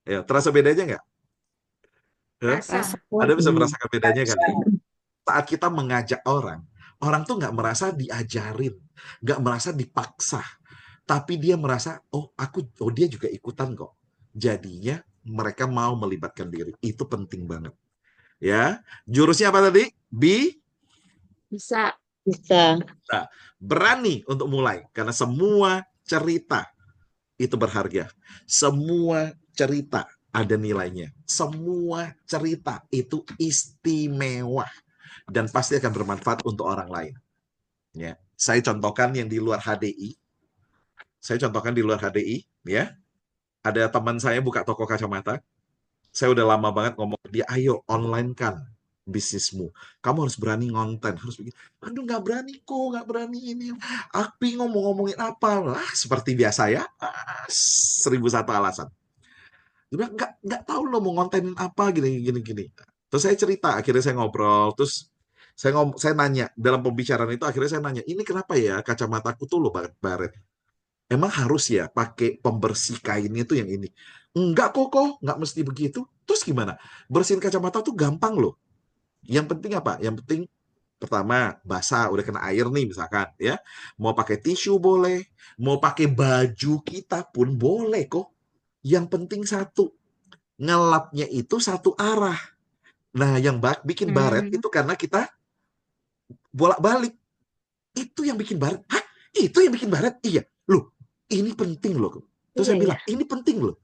Ya, terasa bedanya nggak? Rasa. Anda bisa merasakan bedanya kan? Saat kita mengajak orang, orang tuh nggak merasa diajarin, nggak merasa dipaksa, tapi dia merasa, oh dia juga ikutan kok. Jadinya mereka mau melibatkan diri. Itu penting banget. Ya, jurusnya apa tadi? Bisa. Nah, berani untuk mulai karena semua cerita itu berharga. Semua cerita ada nilainya. Semua cerita itu istimewa dan pasti akan bermanfaat untuk orang lain. Ya, saya contohkan yang di luar HDI. Saya contohkan di luar HDI, ya. Ada teman saya buka toko kacamata. Saya udah lama banget ngomong ke dia, ayo online kan bisnismu. Kamu harus berani ngonten, harus begini. Aduh, nggak berani kok, nggak berani ini. Aku ngomongin apa lah, seperti biasa ya. 1001 alasan. Dia bilang, nggak tahu lo mau ngontenin apa, gini. Terus saya cerita, akhirnya saya ngobrol, terus saya nanya, dalam pembicaraan itu akhirnya saya nanya, ini kenapa ya kacamataku tuh lo baret-baret? Emang harus ya pakai pembersih kainnya tuh yang ini? Enggak kok, nggak mesti begitu. Terus gimana? Bersihin kacamata tuh gampang loh. Yang penting apa? Yang penting pertama basah, udah kena air nih misalkan ya. Mau pakai tisu boleh, mau pakai baju kita pun boleh kok. Yang penting satu, ngelapnya itu satu arah. Nah, yang bikin baret itu karena kita bolak-balik. Itu yang bikin baret. Hah? Itu yang bikin baret? Iya. Loh, ini penting loh. Terus saya Iya, bilang, ini penting loh.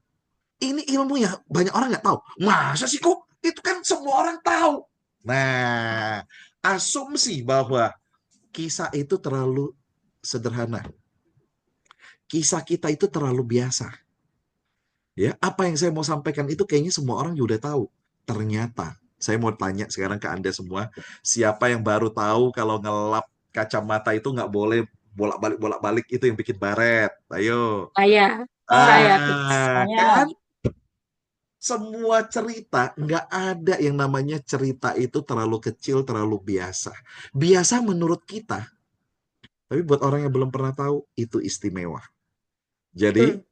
Ini ilmu ya banyak orang nggak tahu. Masa sih kok? Itu kan semua orang tahu. Nah, asumsi bahwa kisah itu terlalu sederhana. Kisah kita itu terlalu biasa. Ya, apa yang saya mau sampaikan itu kayaknya semua orang juga udah tahu. Ternyata, saya mau tanya sekarang ke Anda semua, siapa yang baru tahu kalau ngelap kacamata itu nggak boleh bolak-balik itu yang bikin baret? Ayo. saya tuh. Kan? Semua cerita, nggak ada yang namanya cerita itu terlalu kecil, terlalu biasa. Biasa menurut kita, tapi buat orang yang belum pernah tahu, itu istimewa. Jadi,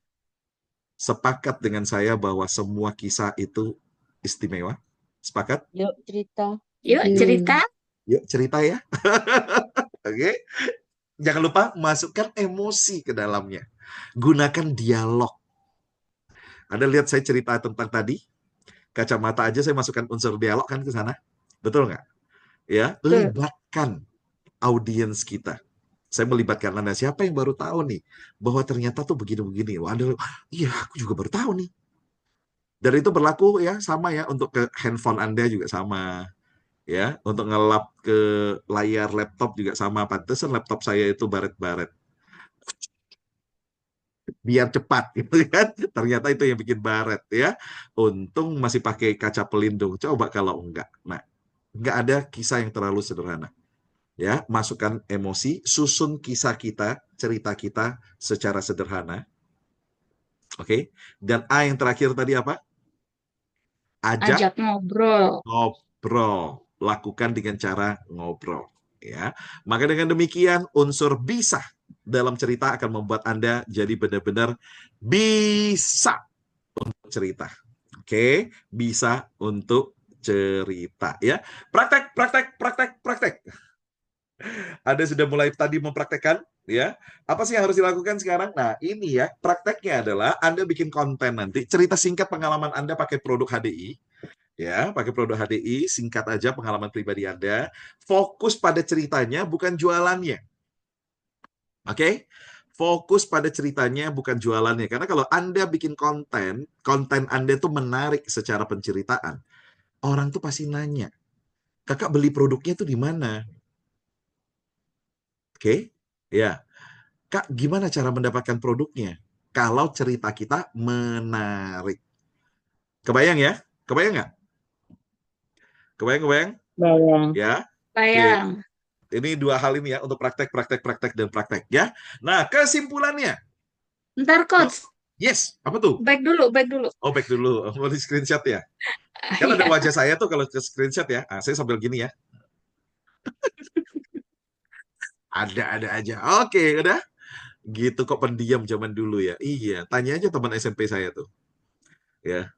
sepakat dengan saya bahwa semua kisah itu istimewa. Sepakat? Yuk cerita. Yuk cerita. Yuk cerita ya. Oke. Jangan lupa masukkan emosi ke dalamnya. Gunakan dialog. Anda lihat saya cerita tentang tadi, kacamata aja saya masukkan unsur dialog kan ke sana. Betul nggak? Ya, libatkan audiens kita. Saya melibatkan Anda. Siapa yang baru tahu nih bahwa ternyata tuh begini-begini. Wah, Anda, iya, aku juga baru tahu nih. Dan itu berlaku ya sama ya untuk ke handphone Anda juga sama. Ya, untuk ngelap ke layar laptop juga sama. Pantesan laptop saya itu baret-baret. Biar cepat gitu kan. Ternyata itu yang bikin baret ya. Untung masih pakai kaca pelindung. Coba kalau enggak. Nah, enggak ada kisah yang terlalu sederhana. Ya, masukkan emosi, susun kisah kita, cerita kita secara sederhana. Oke. Dan A yang terakhir tadi apa? Ajak ngobrol. Ngobrol. Lakukan dengan cara ngobrol. Ya, maka dengan demikian unsur bisa dalam cerita akan membuat Anda jadi benar-benar bisa untuk cerita. Oke, bisa untuk cerita ya. Praktek. Anda sudah mulai tadi mempraktekkan ya. Apa sih yang harus dilakukan sekarang? Nah, ini ya, prakteknya adalah Anda bikin konten nanti, cerita singkat pengalaman Anda pakai produk HDI. Ya, pakai produk HDI, singkat aja pengalaman pribadi Anda. Fokus pada ceritanya, bukan jualannya. Oke? Fokus pada ceritanya, bukan jualannya. Karena kalau Anda bikin konten Anda itu menarik secara penceritaan. Orang tuh pasti nanya, kakak beli produknya tuh di mana? Oke? Ya. Kak, gimana cara mendapatkan produknya? Kalau cerita kita menarik. Kebayang ya? Kebayang nggak? Kebayang? Bayang. Ya. Bayang. Oke. Ini dua hal ini ya, untuk praktek, dan praktek ya. Nah, kesimpulannya. Ntar coach, Yes, apa tuh? back dulu. Oh, back dulu. Mau di screenshot ya? Kan ada Iya. wajah saya tuh kalau ke screenshot ya. Saya sambil gini ya. Ada aja. Oke, udah. Gitu kok pendiam zaman dulu ya. Iya, tanya aja teman SMP saya tuh. Ya,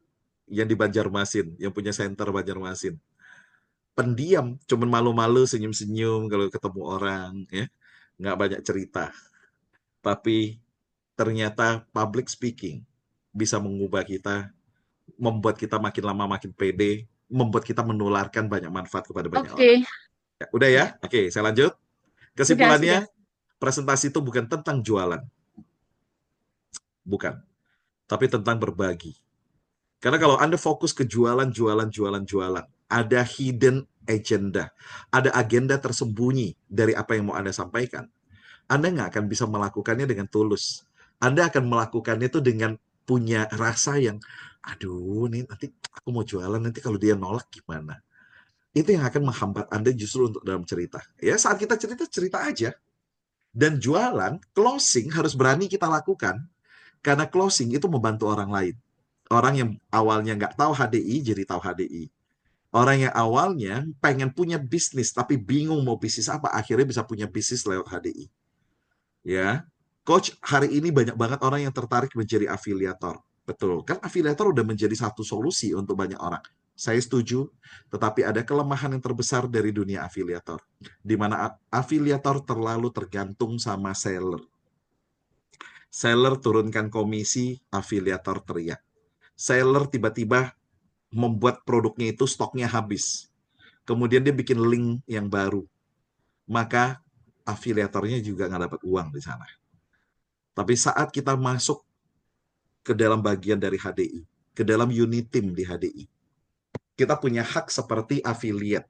yang di Banjarmasin, yang punya center Banjarmasin. Pendiam, cuman malu-malu, senyum-senyum kalau ketemu orang, ya. Nggak banyak cerita. Tapi ternyata public speaking bisa mengubah kita, membuat kita makin lama makin pede, membuat kita menularkan banyak manfaat kepada banyak Oke. orang. Ya, udah ya? Oke, saya lanjut. Kesimpulannya, Sudah. presentasi itu bukan tentang jualan. Bukan. Tapi tentang berbagi. Karena kalau Anda fokus ke jualan, ada hidden agenda, ada agenda tersembunyi dari apa yang mau Anda sampaikan. Anda nggak akan bisa melakukannya dengan tulus. Anda akan melakukannya itu dengan punya rasa yang, aduh, nih nanti aku mau jualan, nanti kalau dia nolak gimana? Itu yang akan menghambat Anda justru untuk dalam cerita. Ya, saat kita cerita, cerita aja. Dan jualan, closing harus berani kita lakukan, karena closing itu membantu orang lain. Orang yang awalnya nggak tahu HDI, jadi tahu HDI. Orang yang awalnya pengen punya bisnis, tapi bingung mau bisnis apa, akhirnya bisa punya bisnis lewat HDI. Ya, Coach, hari ini banyak banget orang yang tertarik menjadi afiliator. Betul, kan afiliator udah menjadi satu solusi untuk banyak orang. Saya setuju, tetapi ada kelemahan yang terbesar dari dunia afiliator, di mana afiliator terlalu tergantung sama seller. Seller turunkan komisi, afiliator teriak. Seller tiba-tiba membuat produknya itu stoknya habis. Kemudian dia bikin link yang baru. Maka afiliatornya juga nggak dapat uang di sana. Tapi saat kita masuk ke dalam bagian dari HDI, ke dalam unit team di HDI, kita punya hak seperti affiliate.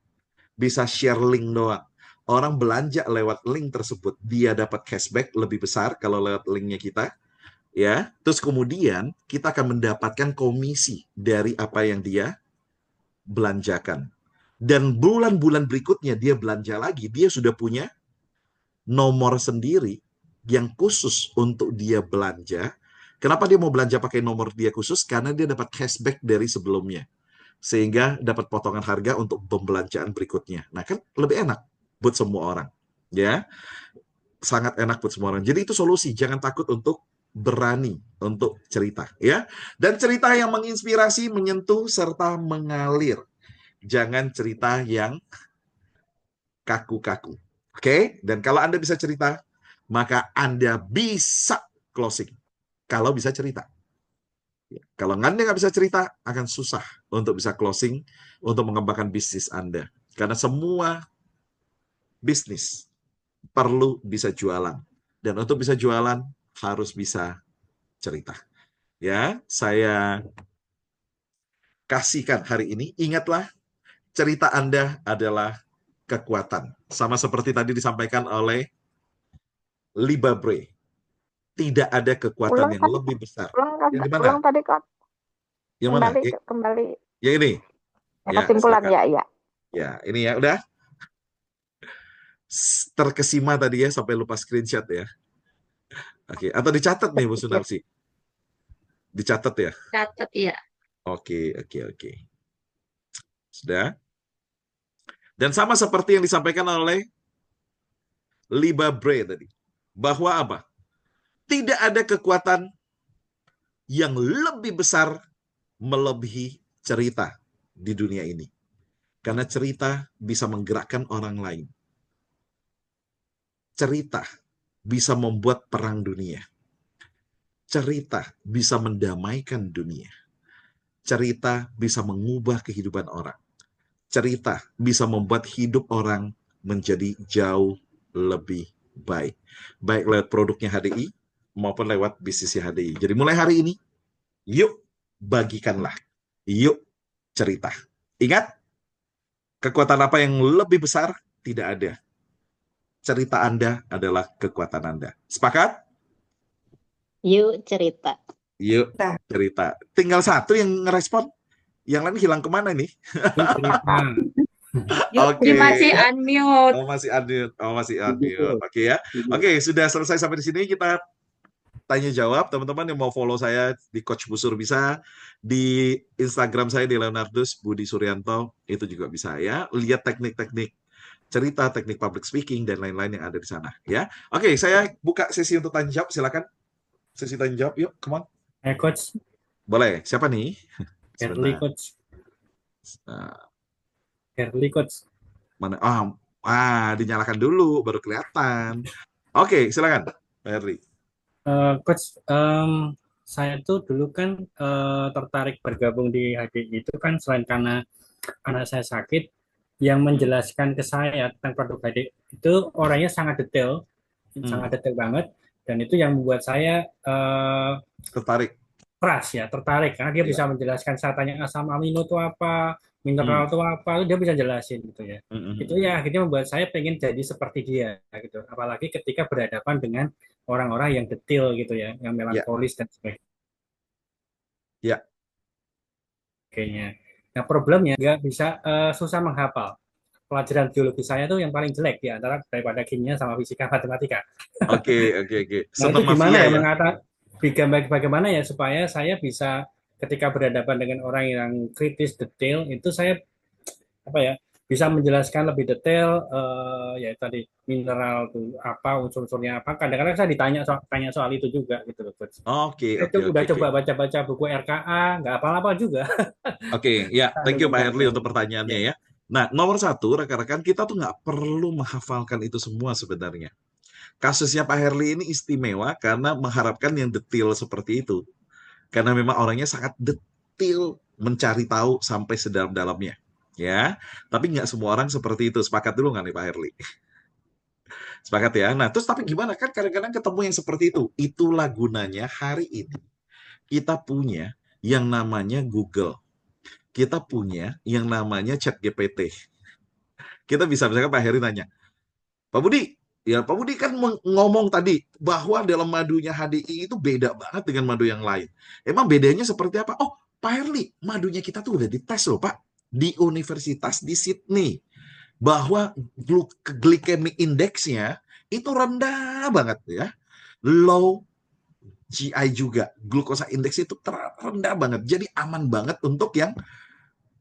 Bisa share link doang. Orang belanja lewat link tersebut, dia dapat cashback lebih besar kalau lewat linknya kita. Ya, terus kemudian kita akan mendapatkan komisi dari apa yang dia belanjakan. Dan bulan-bulan berikutnya dia belanja lagi, dia sudah punya nomor sendiri yang khusus untuk dia belanja. Kenapa dia mau belanja pakai nomor dia khusus? Karena dia dapat cashback dari sebelumnya. Sehingga dapat potongan harga untuk pembelanjaan berikutnya. Nah, kan lebih enak buat semua orang. Ya, sangat enak buat semua orang. Jadi itu solusi. Jangan takut untuk berani untuk cerita. Ya, dan cerita yang menginspirasi, menyentuh, serta mengalir. Jangan cerita yang kaku-kaku. Oke? Dan kalau Anda bisa cerita, maka Anda bisa closing. Kalau bisa cerita. Kalau Anda nggak bisa cerita, akan susah untuk bisa closing, untuk mengembangkan bisnis Anda. Karena semua bisnis perlu bisa jualan. Dan untuk bisa jualan, harus bisa cerita. Ya, saya kasihkan hari ini, ingatlah, cerita Anda adalah kekuatan. Sama seperti tadi disampaikan oleh Libabre. Tidak ada kekuatan yang lebih besar. Yang di mana? Ulang tadi, Coach. Yang mana? Kembali. Yang ini. Kesimpulan, ya. Ya, ini ya, udah. Terkesima tadi ya, sampai lupa screenshot ya. Oke, atau dicatat nih Bu Sunarsi? Dicatat ya? Catat ya. Oke. Sudah. Dan sama seperti yang disampaikan oleh Libabre tadi. Bahwa apa? Tidak ada kekuatan yang lebih besar melebihi cerita di dunia ini. Karena cerita bisa menggerakkan orang lain. Cerita bisa membuat perang dunia. Cerita bisa mendamaikan dunia. Cerita bisa mengubah kehidupan orang. Cerita bisa membuat hidup orang menjadi jauh lebih baik. Baik lewat produknya HDI maupun lewat bisnisnya HDI. Jadi mulai hari ini, yuk bagikanlah. Yuk cerita. Ingat, kekuatan apa yang lebih besar? Tidak ada. Cerita Anda adalah kekuatan Anda. Sepakat? Yuk cerita. Yuk cerita. Tinggal satu yang ngerespon. Yang lain hilang kemana nih? Oke. Masih unmute. Masih unmute. Oke ya. Oke, sudah selesai sampai di sini. Kita tanya jawab. Teman-teman yang mau follow saya di Coach Busur bisa, di Instagram saya di Leonardus Budi Suryanto itu juga bisa ya. Lihat teknik-teknik cerita, teknik public speaking dan lain-lain yang ada di sana ya. Oke, saya buka sesi untuk tanya jawab. Silakan. Sesi tanya jawab, yuk, come on. Coach. Boleh. Siapa nih? Herli, Coach. Herli, Coach. Mana? Dinyalakan dulu baru kelihatan. Oke, silakan, Pak Herli. Coach, saya tuh dulu kan tertarik bergabung di HDI itu kan selain karena anak saya sakit, yang menjelaskan ke saya tentang produk HDI itu orangnya sangat detail banget, dan itu yang membuat saya tertarik karena dia bisa menjelaskan. Saya tanya asam amino itu apa, mineral itu apa, dia bisa jelasin gitu ya. Itu ya akhirnya membuat saya pengen jadi seperti dia gitu. Apalagi ketika berhadapan dengan orang-orang yang detail gitu ya, yang Ya, melankolis dan ya. sebagainya. Nah, problemnya nggak bisa susah menghafal. Pelajaran biologi saya tuh yang paling jelek di antara daripada kimia sama fisika matematika. Oke, oke, oke. Nah, itu Senam gimana mafia ya ya. bagaimana ya supaya saya bisa ketika berhadapan dengan orang yang kritis detail itu saya apa ya bisa menjelaskan lebih detail ya tadi mineral tuh apa unsur-unsurnya apa. Kadang-kadang saya tanya soal itu juga gitu loh, Coach. Oke, Saya oke, oke, udah oke. coba baca-baca buku RKA, nggak apa-apa juga. Oke, ya, thank you Pak Herli untuk Ya, pertanyaannya ya. Nah, nomor satu, rekan-rekan, kita tuh nggak perlu menghafalkan itu semua sebenarnya. Kasusnya Pak Herli ini istimewa karena mengharapkan yang detail seperti itu. Karena memang orangnya sangat detail mencari tahu sampai sedalam-dalamnya. Ya, tapi nggak semua orang seperti itu. Sepakat dulu nggak nih Pak Herli? Sepakat ya. Nah, terus tapi gimana kan kadang-kadang ketemu yang seperti itu. Itulah gunanya hari ini kita punya yang namanya Google. Kita punya yang namanya ChatGPT. Kita bisa misalkan Pak Heri nanya, Pak Budi, ya Pak Budi kan ngomong tadi bahwa dalam madunya HDI itu beda banget dengan madu yang lain. Emang bedanya seperti apa? Oh, Pak Herli, madunya kita tuh udah dites loh Pak di Universitas di Sydney bahwa glycemic index-nya itu rendah banget ya. Low GI juga, glukosa index itu rendah banget. Jadi aman banget untuk yang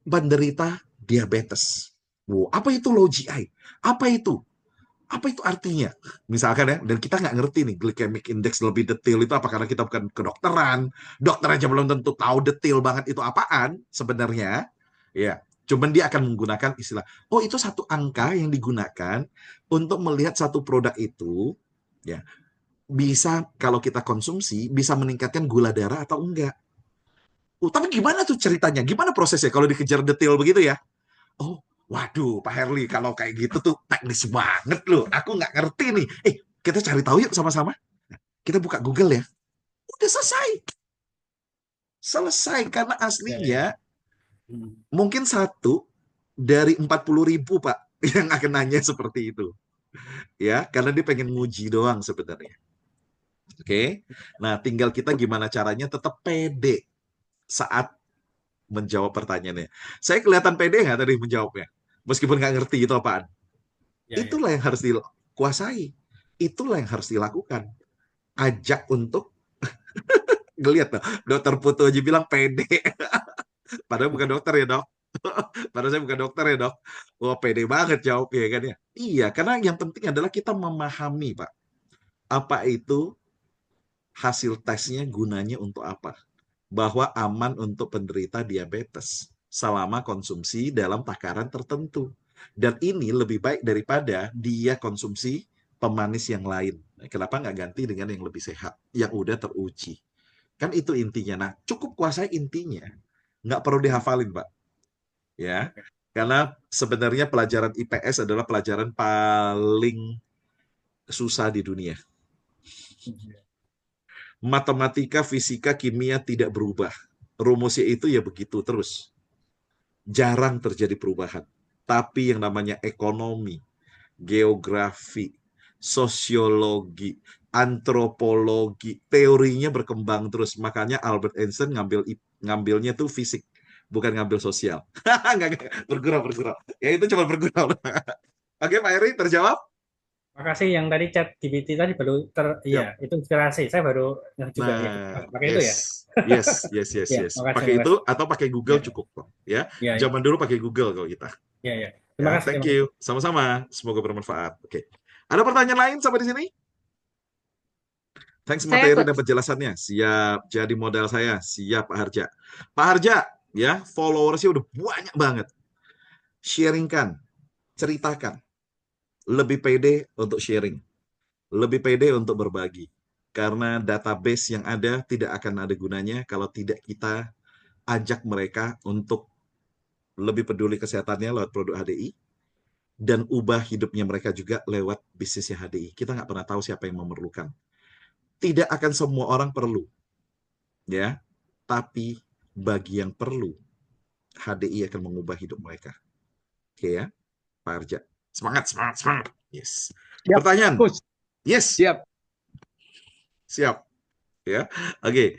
penderita diabetes. Wow, apa itu low GI? Apa itu? Apa itu artinya? Misalkan ya, dan kita nggak ngerti nih glycemic index lebih detail itu apa karena kita bukan kedokteran. Dokter aja belum tentu tahu detail banget itu apaan sebenarnya. Ya, cuman dia akan menggunakan istilah, oh itu satu angka yang digunakan untuk melihat satu produk itu, ya bisa kalau kita konsumsi bisa meningkatkan gula darah atau enggak. Tapi gimana tuh ceritanya? Gimana prosesnya kalau dikejar detail begitu ya? Oh, waduh, Pak Herli, kalau kayak gitu tuh teknis banget loh. Aku nggak ngerti nih. Kita cari tahu yuk sama-sama. Kita buka Google ya. Udah selesai. Selesai, karena aslinya mungkin satu dari 40.000, Pak, yang akan nanya seperti itu. Ya, karena dia pengen nguji doang sebenarnya. Oke? Nah, tinggal kita gimana caranya tetap pede saat menjawab pertanyaannya. Saya kelihatan pede nggak tadi menjawabnya? Meskipun nggak ngerti itu apaan. Itulah yang harus dikuasai. Itulah yang harus dilakukan. Ajak untuk ngelihat, dokter Putu aja bilang pede. Padahal bukan dokter ya, Dok. Padahal saya bukan dokter ya, Dok. Wah, pede banget jawabnya kan ya. Iya, karena yang penting adalah kita memahami, Pak. Apa itu hasil tesnya, gunanya untuk apa? Bahwa aman untuk penderita diabetes selama konsumsi dalam takaran tertentu. Dan ini lebih baik daripada dia konsumsi pemanis yang lain. Kenapa nggak ganti dengan yang lebih sehat, yang udah teruji? Kan itu intinya. Nah, cukup kuasai intinya. Nggak perlu dihafalin, Pak. Ya, karena sebenarnya pelajaran IPS adalah pelajaran paling susah di dunia. Matematika, fisika, kimia tidak berubah. Rumusnya itu ya begitu terus. Jarang terjadi perubahan. Tapi yang namanya ekonomi, geografi, sosiologi, antropologi, teorinya berkembang terus. Makanya Albert Einstein ngambilnya tuh fisik, bukan ngambil sosial. Bergurau. Ya itu cuma bergurau. Oke, Pak Eri, terjawab? Makasih yang tadi chat GPT tadi baru iya itu inspirasi saya baru juga ya pakai itu ya. Yes. Ya, makasih, Pakai itu atau pakai Google cukup kok. Ya. Ya. Zaman dulu pakai Google kalau kita. Ya. Terima kasih. Thank you. Sama-sama. Semoga bermanfaat. Oke. Ada pertanyaan lain sampai di sini? Thanks materi dan penjelasannya. Siap. Jadi modal saya. Siap Pak Harja. Pak Harja, ya followersnya udah banyak banget. Sharingkan, ceritakan. Lebih pede untuk sharing. Lebih pede untuk berbagi. Karena database yang ada tidak akan ada gunanya kalau tidak kita ajak mereka untuk lebih peduli kesehatannya lewat produk HDI dan ubah hidupnya mereka juga lewat bisnisnya HDI. Kita nggak pernah tahu siapa yang memerlukan. Tidak akan semua orang perlu, ya. Tapi bagi yang perlu, HDI akan mengubah hidup mereka. Oke ya, Pak Arja. Semangat. Yes. Siap, Pertanyaan. Coach. Yes. Siap. Siap, ya. Oke,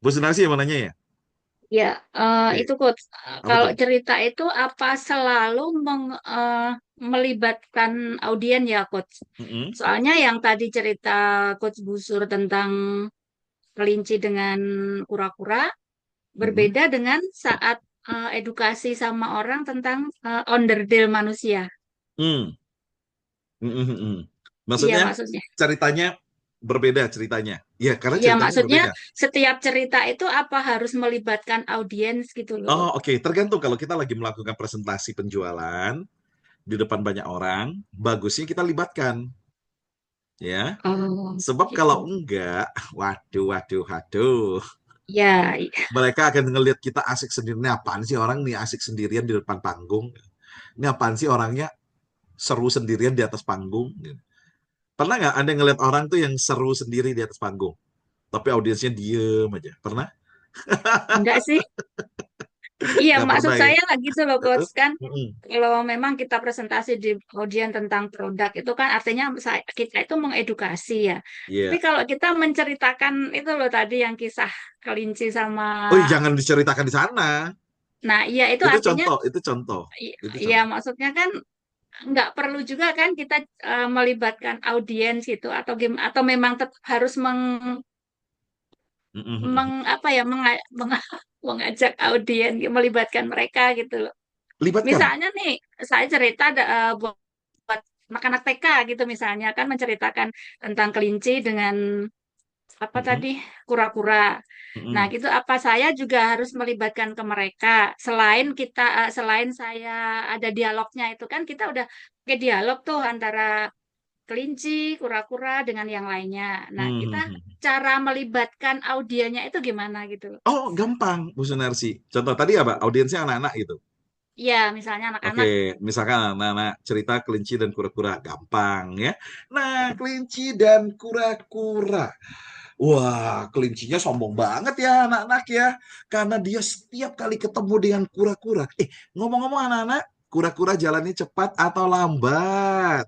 Bu Sunarsi yang mau nanya ya? Ya, Oke, itu Coach. apa Kalau tuh? cerita itu apa selalu melibatkan audien ya, Coach? Mm-mm, Soalnya yang tadi cerita Coach Busur tentang kelinci dengan kura-kura mm-mm, berbeda dengan saat edukasi sama orang tentang onderdil manusia. mm, mm-mm, mm-mm. Iya, Maksudnya maksudnya. ceritanya berbeda ceritanya. Ya, karena Iya, ceritanya maksudnya berbeda. setiap cerita itu apa harus melibatkan audiens gitu loh. Oh, oke. Tergantung kalau kita lagi melakukan presentasi penjualan di depan banyak orang, bagusnya kita libatkan, ya. Oh, Sebab gitu. kalau enggak, waduh, waduh, waduh. Ya, Mereka akan ngelihat kita asik sendiri. Ini apaan sih orang nih asik sendirian di depan panggung? Ini apaan sih orangnya seru sendirian di atas panggung? Pernah nggak Anda ngelihat orang tuh yang seru sendiri di atas panggung, tapi audiensnya diem aja? Pernah? enggak sih. Iya, Nggak maksud pernah ya? saya lah gitu loh, Coach. Terus? Kan Mm-mm. kalau memang kita presentasi di audien tentang produk, itu kan artinya kita itu mengedukasi ya. Tapi Iya. kalau kita menceritakan itu loh tadi yang kisah kelinci sama... Oh, jangan diceritakan di sana. Nah, iya itu Itu artinya, contoh, itu contoh, itu ya contoh. maksudnya kan nggak perlu juga kan kita melibatkan audiens gitu, atau atau memang tetap harus Mm-mm. apa ya, mengajak audiens, melibatkan mereka gitu loh. Libatkan. Misalnya nih, saya cerita buat anak-anak TK gitu misalnya kan menceritakan tentang kelinci dengan apa Mm-mm. tadi, kura-kura. Nah, Mm-mm. gitu apa saya juga harus melibatkan ke mereka selain selain saya ada dialognya itu kan kita udah pakai dialog tuh antara kelinci, kura-kura dengan yang lainnya. Nah, kita Mhm. cara melibatkan audiennya itu gimana gitu loh. Oh, gampang, Bu Sunarsi. Contoh tadi apa? Audiensnya anak-anak gitu. Iya, misalnya Oke, anak-anak. misalkan anak-anak cerita kelinci dan kura-kura, gampang ya. Nah, kelinci dan kura-kura. Wah, kelincinya sombong banget ya anak-anak ya. Karena dia setiap kali ketemu dengan kura-kura. Ngomong-ngomong anak-anak, kura-kura jalannya cepat atau lambat?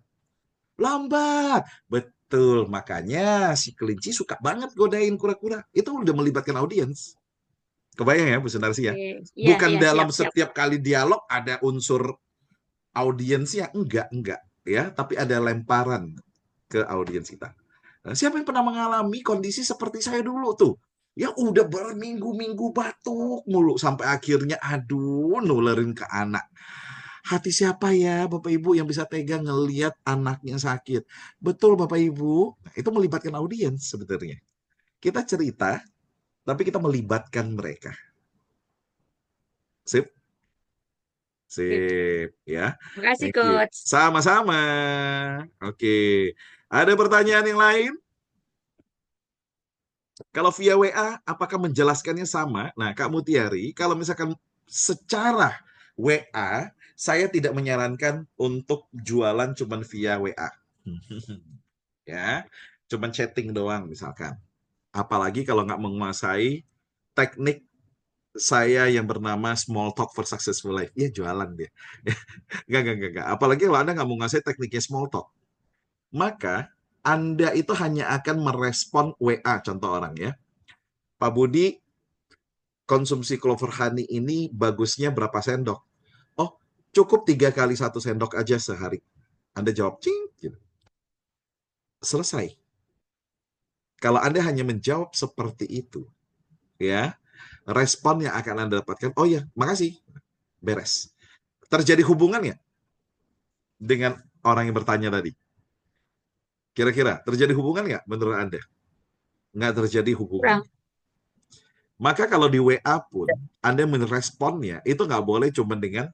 Lambat. Betul, makanya si kelinci suka banget godain kura-kura. Itu udah melibatkan audiens. Kebayang ya, Bu Sunarsi ya? Oke. Iya, Bukan iya, dalam siap-siap. setiap kali dialog ada unsur audiensnya, enggak, ya. Tapi ada lemparan ke audiens kita. Nah, siapa yang pernah mengalami kondisi seperti saya dulu tuh? Ya udah berminggu-minggu batuk mulu sampai akhirnya aduh nulerin ke anak. Hati siapa ya Bapak Ibu yang bisa tega ngelihat anaknya sakit? Betul Bapak Ibu, nah, itu melibatkan audiens sebenarnya. Kita cerita, tapi kita melibatkan mereka. Sip, sip, ya. Terima kasih, Thank you. Coach. Sama-sama. Oke. Ada pertanyaan yang lain? Kalau via WA, apakah menjelaskannya sama? Nah, Kak Mutiari, kalau misalkan secara WA, saya tidak menyarankan untuk jualan cuman via WA. Ya, cuman chatting doang misalkan. Apalagi kalau nggak menguasai teknik saya yang bernama small talk for successful life. Ya, jualan dia. Enggak. Apalagi kalau Anda nggak menguasai tekniknya small talk. Maka Anda itu hanya akan merespon WA, contoh orang ya. Pak Budi, konsumsi clover honey ini bagusnya berapa sendok? Oh, cukup 3 kali 1 sendok aja sehari. Anda jawab, cing, gitu. Selesai. Kalau Anda hanya menjawab seperti itu, ya, respon yang akan Anda dapatkan, oh ya, makasih, beres. Terjadi hubungan ya dengan orang yang bertanya tadi? Kira-kira terjadi hubungan nggak menurut Anda? Nggak terjadi hubungan. Kurang. Maka kalau di WA pun, Anda meresponnya, itu nggak boleh cuma dengan,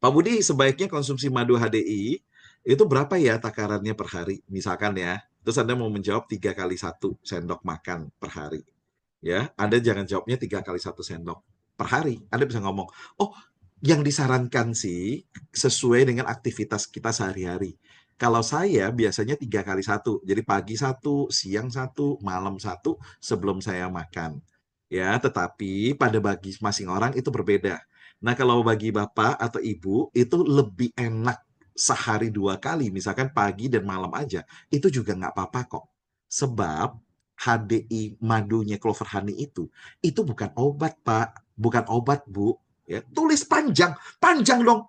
Pak Budi, sebaiknya konsumsi madu HDI itu berapa ya takarannya per hari? Misalkan ya, terus Anda mau menjawab 3 kali 1 sendok makan per hari. Ya, Anda jangan jawabnya 3 kali 1 sendok per hari. Anda bisa ngomong, oh, yang disarankan sih sesuai dengan aktivitas kita sehari-hari. Kalau saya biasanya 3 kali 1, jadi pagi 1, siang 1, malam 1 sebelum saya makan. Ya, tetapi pada bagi masing orang itu berbeda. Nah, kalau bagi bapak atau ibu itu lebih enak sehari 2 kali, misalkan pagi dan malam aja, itu juga nggak apa-apa kok. Sebab HDI madunya clover honey itu bukan obat, Pak. Bukan obat, Bu. Ya, tulis panjang. Panjang dong.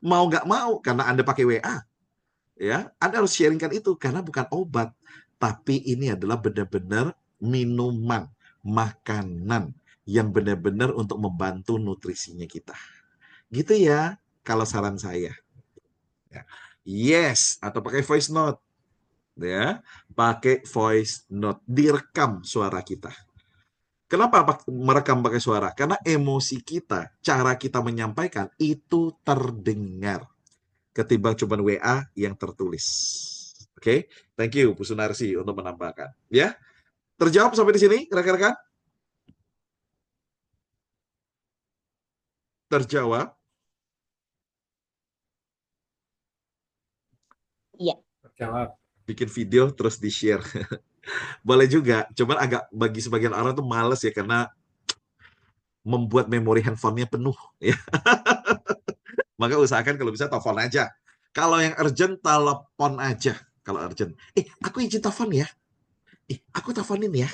Mau nggak mau, karena Anda pakai WA. Ya, Anda harus sharingkan itu, karena bukan obat. Tapi ini adalah benar-benar minuman, makanan yang benar-benar untuk membantu nutrisinya kita. Gitu ya, kalau saran saya. Ya. Yes, atau pakai voice note. Ya, pakai voice note, direkam suara kita. Kenapa merekam pakai suara? Karena emosi kita, cara kita menyampaikan itu terdengar ketimbang cuma WA yang tertulis. Oke, thank you Bu Sunarsi untuk menambahkan. Ya, terjawab sampai di sini, rekan-rekan? Terjawab? Iya. Jawab. Bikin video terus di-share. Boleh juga, cuman agak bagi sebagian orang tuh males ya, karena membuat memori handphonenya penuh. Ya. Maka usahakan kalau bisa telepon aja. Kalau yang urgent, telepon aja. Kalau urgent. Aku izin telepon ya. Aku teleponin ya.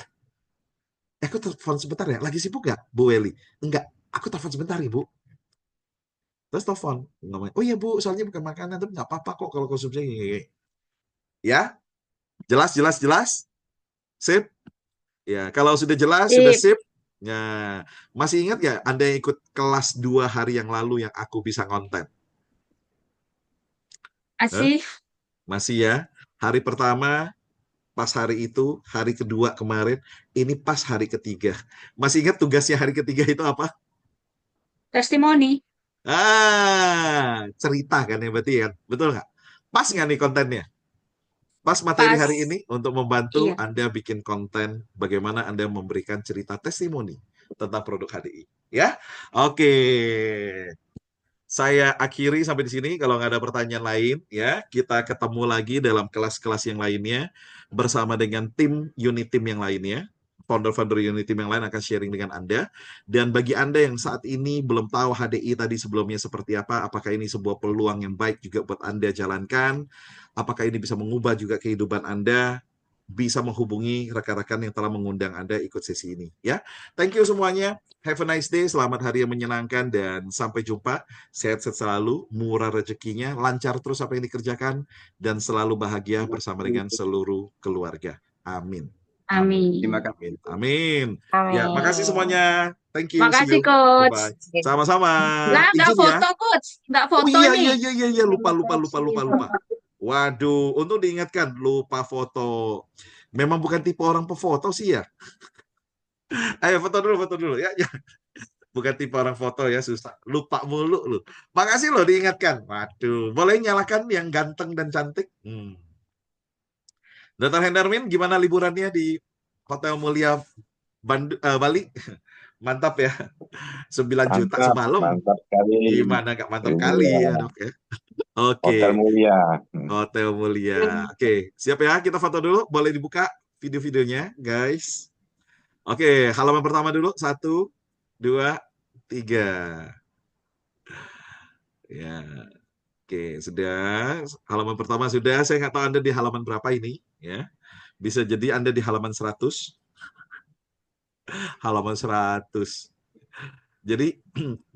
Aku telepon sebentar ya. Lagi sibuk nggak, Bu Weli? Enggak. Aku telepon sebentar, Ibu. Terus telepon. Oh iya, Bu. Soalnya bukan makanan. Tapi nggak apa-apa kok kalau konsumsi. Ya? Jelas, jelas, jelas? Sip? Ya, kalau sudah jelas, sudah sip. Ya, masih ingat nggak Anda yang ikut kelas 2 hari yang lalu yang aku bisa konten? Masih. Masih ya. Hari pertama, pas hari itu, hari kedua kemarin, ini pas hari ketiga. Masih ingat tugasnya hari ketiga itu apa? Testimoni. Cerita kan ya berarti ya. Betul nggak? Pas nggak nih kontennya? Pas materi Pas. hari ini untuk membantu Iya. Anda bikin konten bagaimana Anda memberikan cerita testimoni tentang produk HDI. Ya, oke. Saya akhiri sampai di sini. Kalau nggak ada pertanyaan lain, ya kita ketemu lagi dalam kelas-kelas yang lainnya bersama dengan tim unit tim yang lainnya. Founder-founder unit team yang lain akan sharing dengan Anda. Dan bagi Anda yang saat ini belum tahu HDI tadi sebelumnya seperti apa, apakah ini sebuah peluang yang baik juga buat Anda jalankan, apakah ini bisa mengubah juga kehidupan Anda, bisa menghubungi rekan-rekan yang telah mengundang Anda ikut sesi ini. Ya, thank you semuanya. Have a nice day, selamat hari yang menyenangkan, dan sampai jumpa. Sehat-sehat selalu, murah rezekinya, lancar terus apa yang dikerjakan, dan selalu bahagia bersama dengan seluruh keluarga. Amin. Amin. Terima kasih. Amin. Amin. Ya, makasih semuanya. Thank you. Makasih, See you. Coach. Bye-bye. Sama-sama. Nah, nggak Izin ya. foto, Coach. Nggak Oh foto iya, nih. iya. Lupa. Waduh, untung diingatkan. Lupa foto. Memang bukan tipe orang pefoto sih ya. Ayo foto dulu. Ya. Bukan tipe orang foto ya, susah. Lupa mulu lu. Makasih loh diingatkan. Waduh, boleh nyalakan yang ganteng dan cantik? Dr. Hendarmin, gimana liburannya di Hotel Mulia Bali? Mantap ya. 9 juta semalam. Mantap kali. Gimana nggak mantap kali ya, Dok ya? Oke. Hotel Mulia. Hotel Mulia. Oke, siap ya? Kita foto dulu. Boleh dibuka video-videonya, guys. Oke, halaman pertama dulu. 1, 2, 3. Ya. Oke, sudah. Halaman pertama sudah. Saya nggak tahu Anda di halaman berapa ini. Ya. Bisa jadi Anda di halaman 100. Halaman 100. Jadi,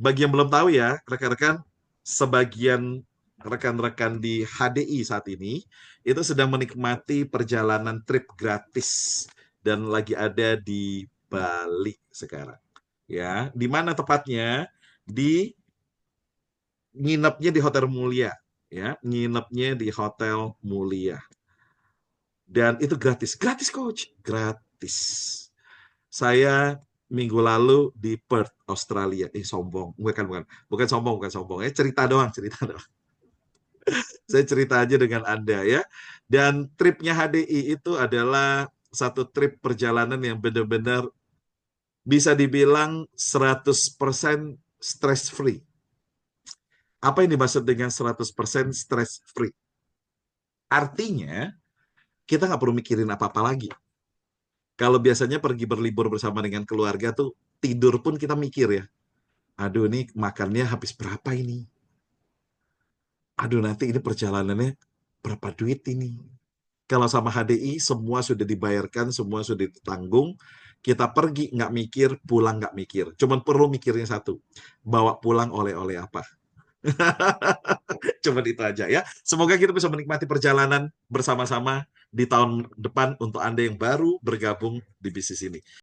bagi yang belum tahu ya, rekan-rekan, sebagian rekan-rekan di HDI saat ini, itu sedang menikmati perjalanan trip gratis. Dan lagi ada di Bali sekarang. Ya, di mana tepatnya? Nginepnya di Hotel Mulia, ya, nginepnya di Hotel Mulia, dan itu gratis, Coach, gratis. Saya minggu lalu di Perth, Australia. Sombong, bukan sombong, cerita doang. Saya cerita aja dengan Anda ya. Dan tripnya HDI itu adalah satu trip perjalanan yang benar-benar bisa dibilang 100% stress free. Apa yang dimaksud dengan 100% stress free? Artinya, kita nggak perlu mikirin apa-apa lagi. Kalau biasanya pergi berlibur bersama dengan keluarga tuh, tidur pun kita mikir ya. Aduh, ini makannya habis berapa ini? Aduh, nanti ini perjalanannya berapa duit ini? Kalau sama HDI, semua sudah dibayarkan, semua sudah ditanggung. Kita pergi nggak mikir, pulang nggak mikir. Cuman perlu mikirnya satu, bawa pulang oleh-oleh apa. Cuman itu aja ya. Semoga kita bisa menikmati perjalanan bersama-sama di tahun depan untuk Anda yang baru bergabung di bisnis ini.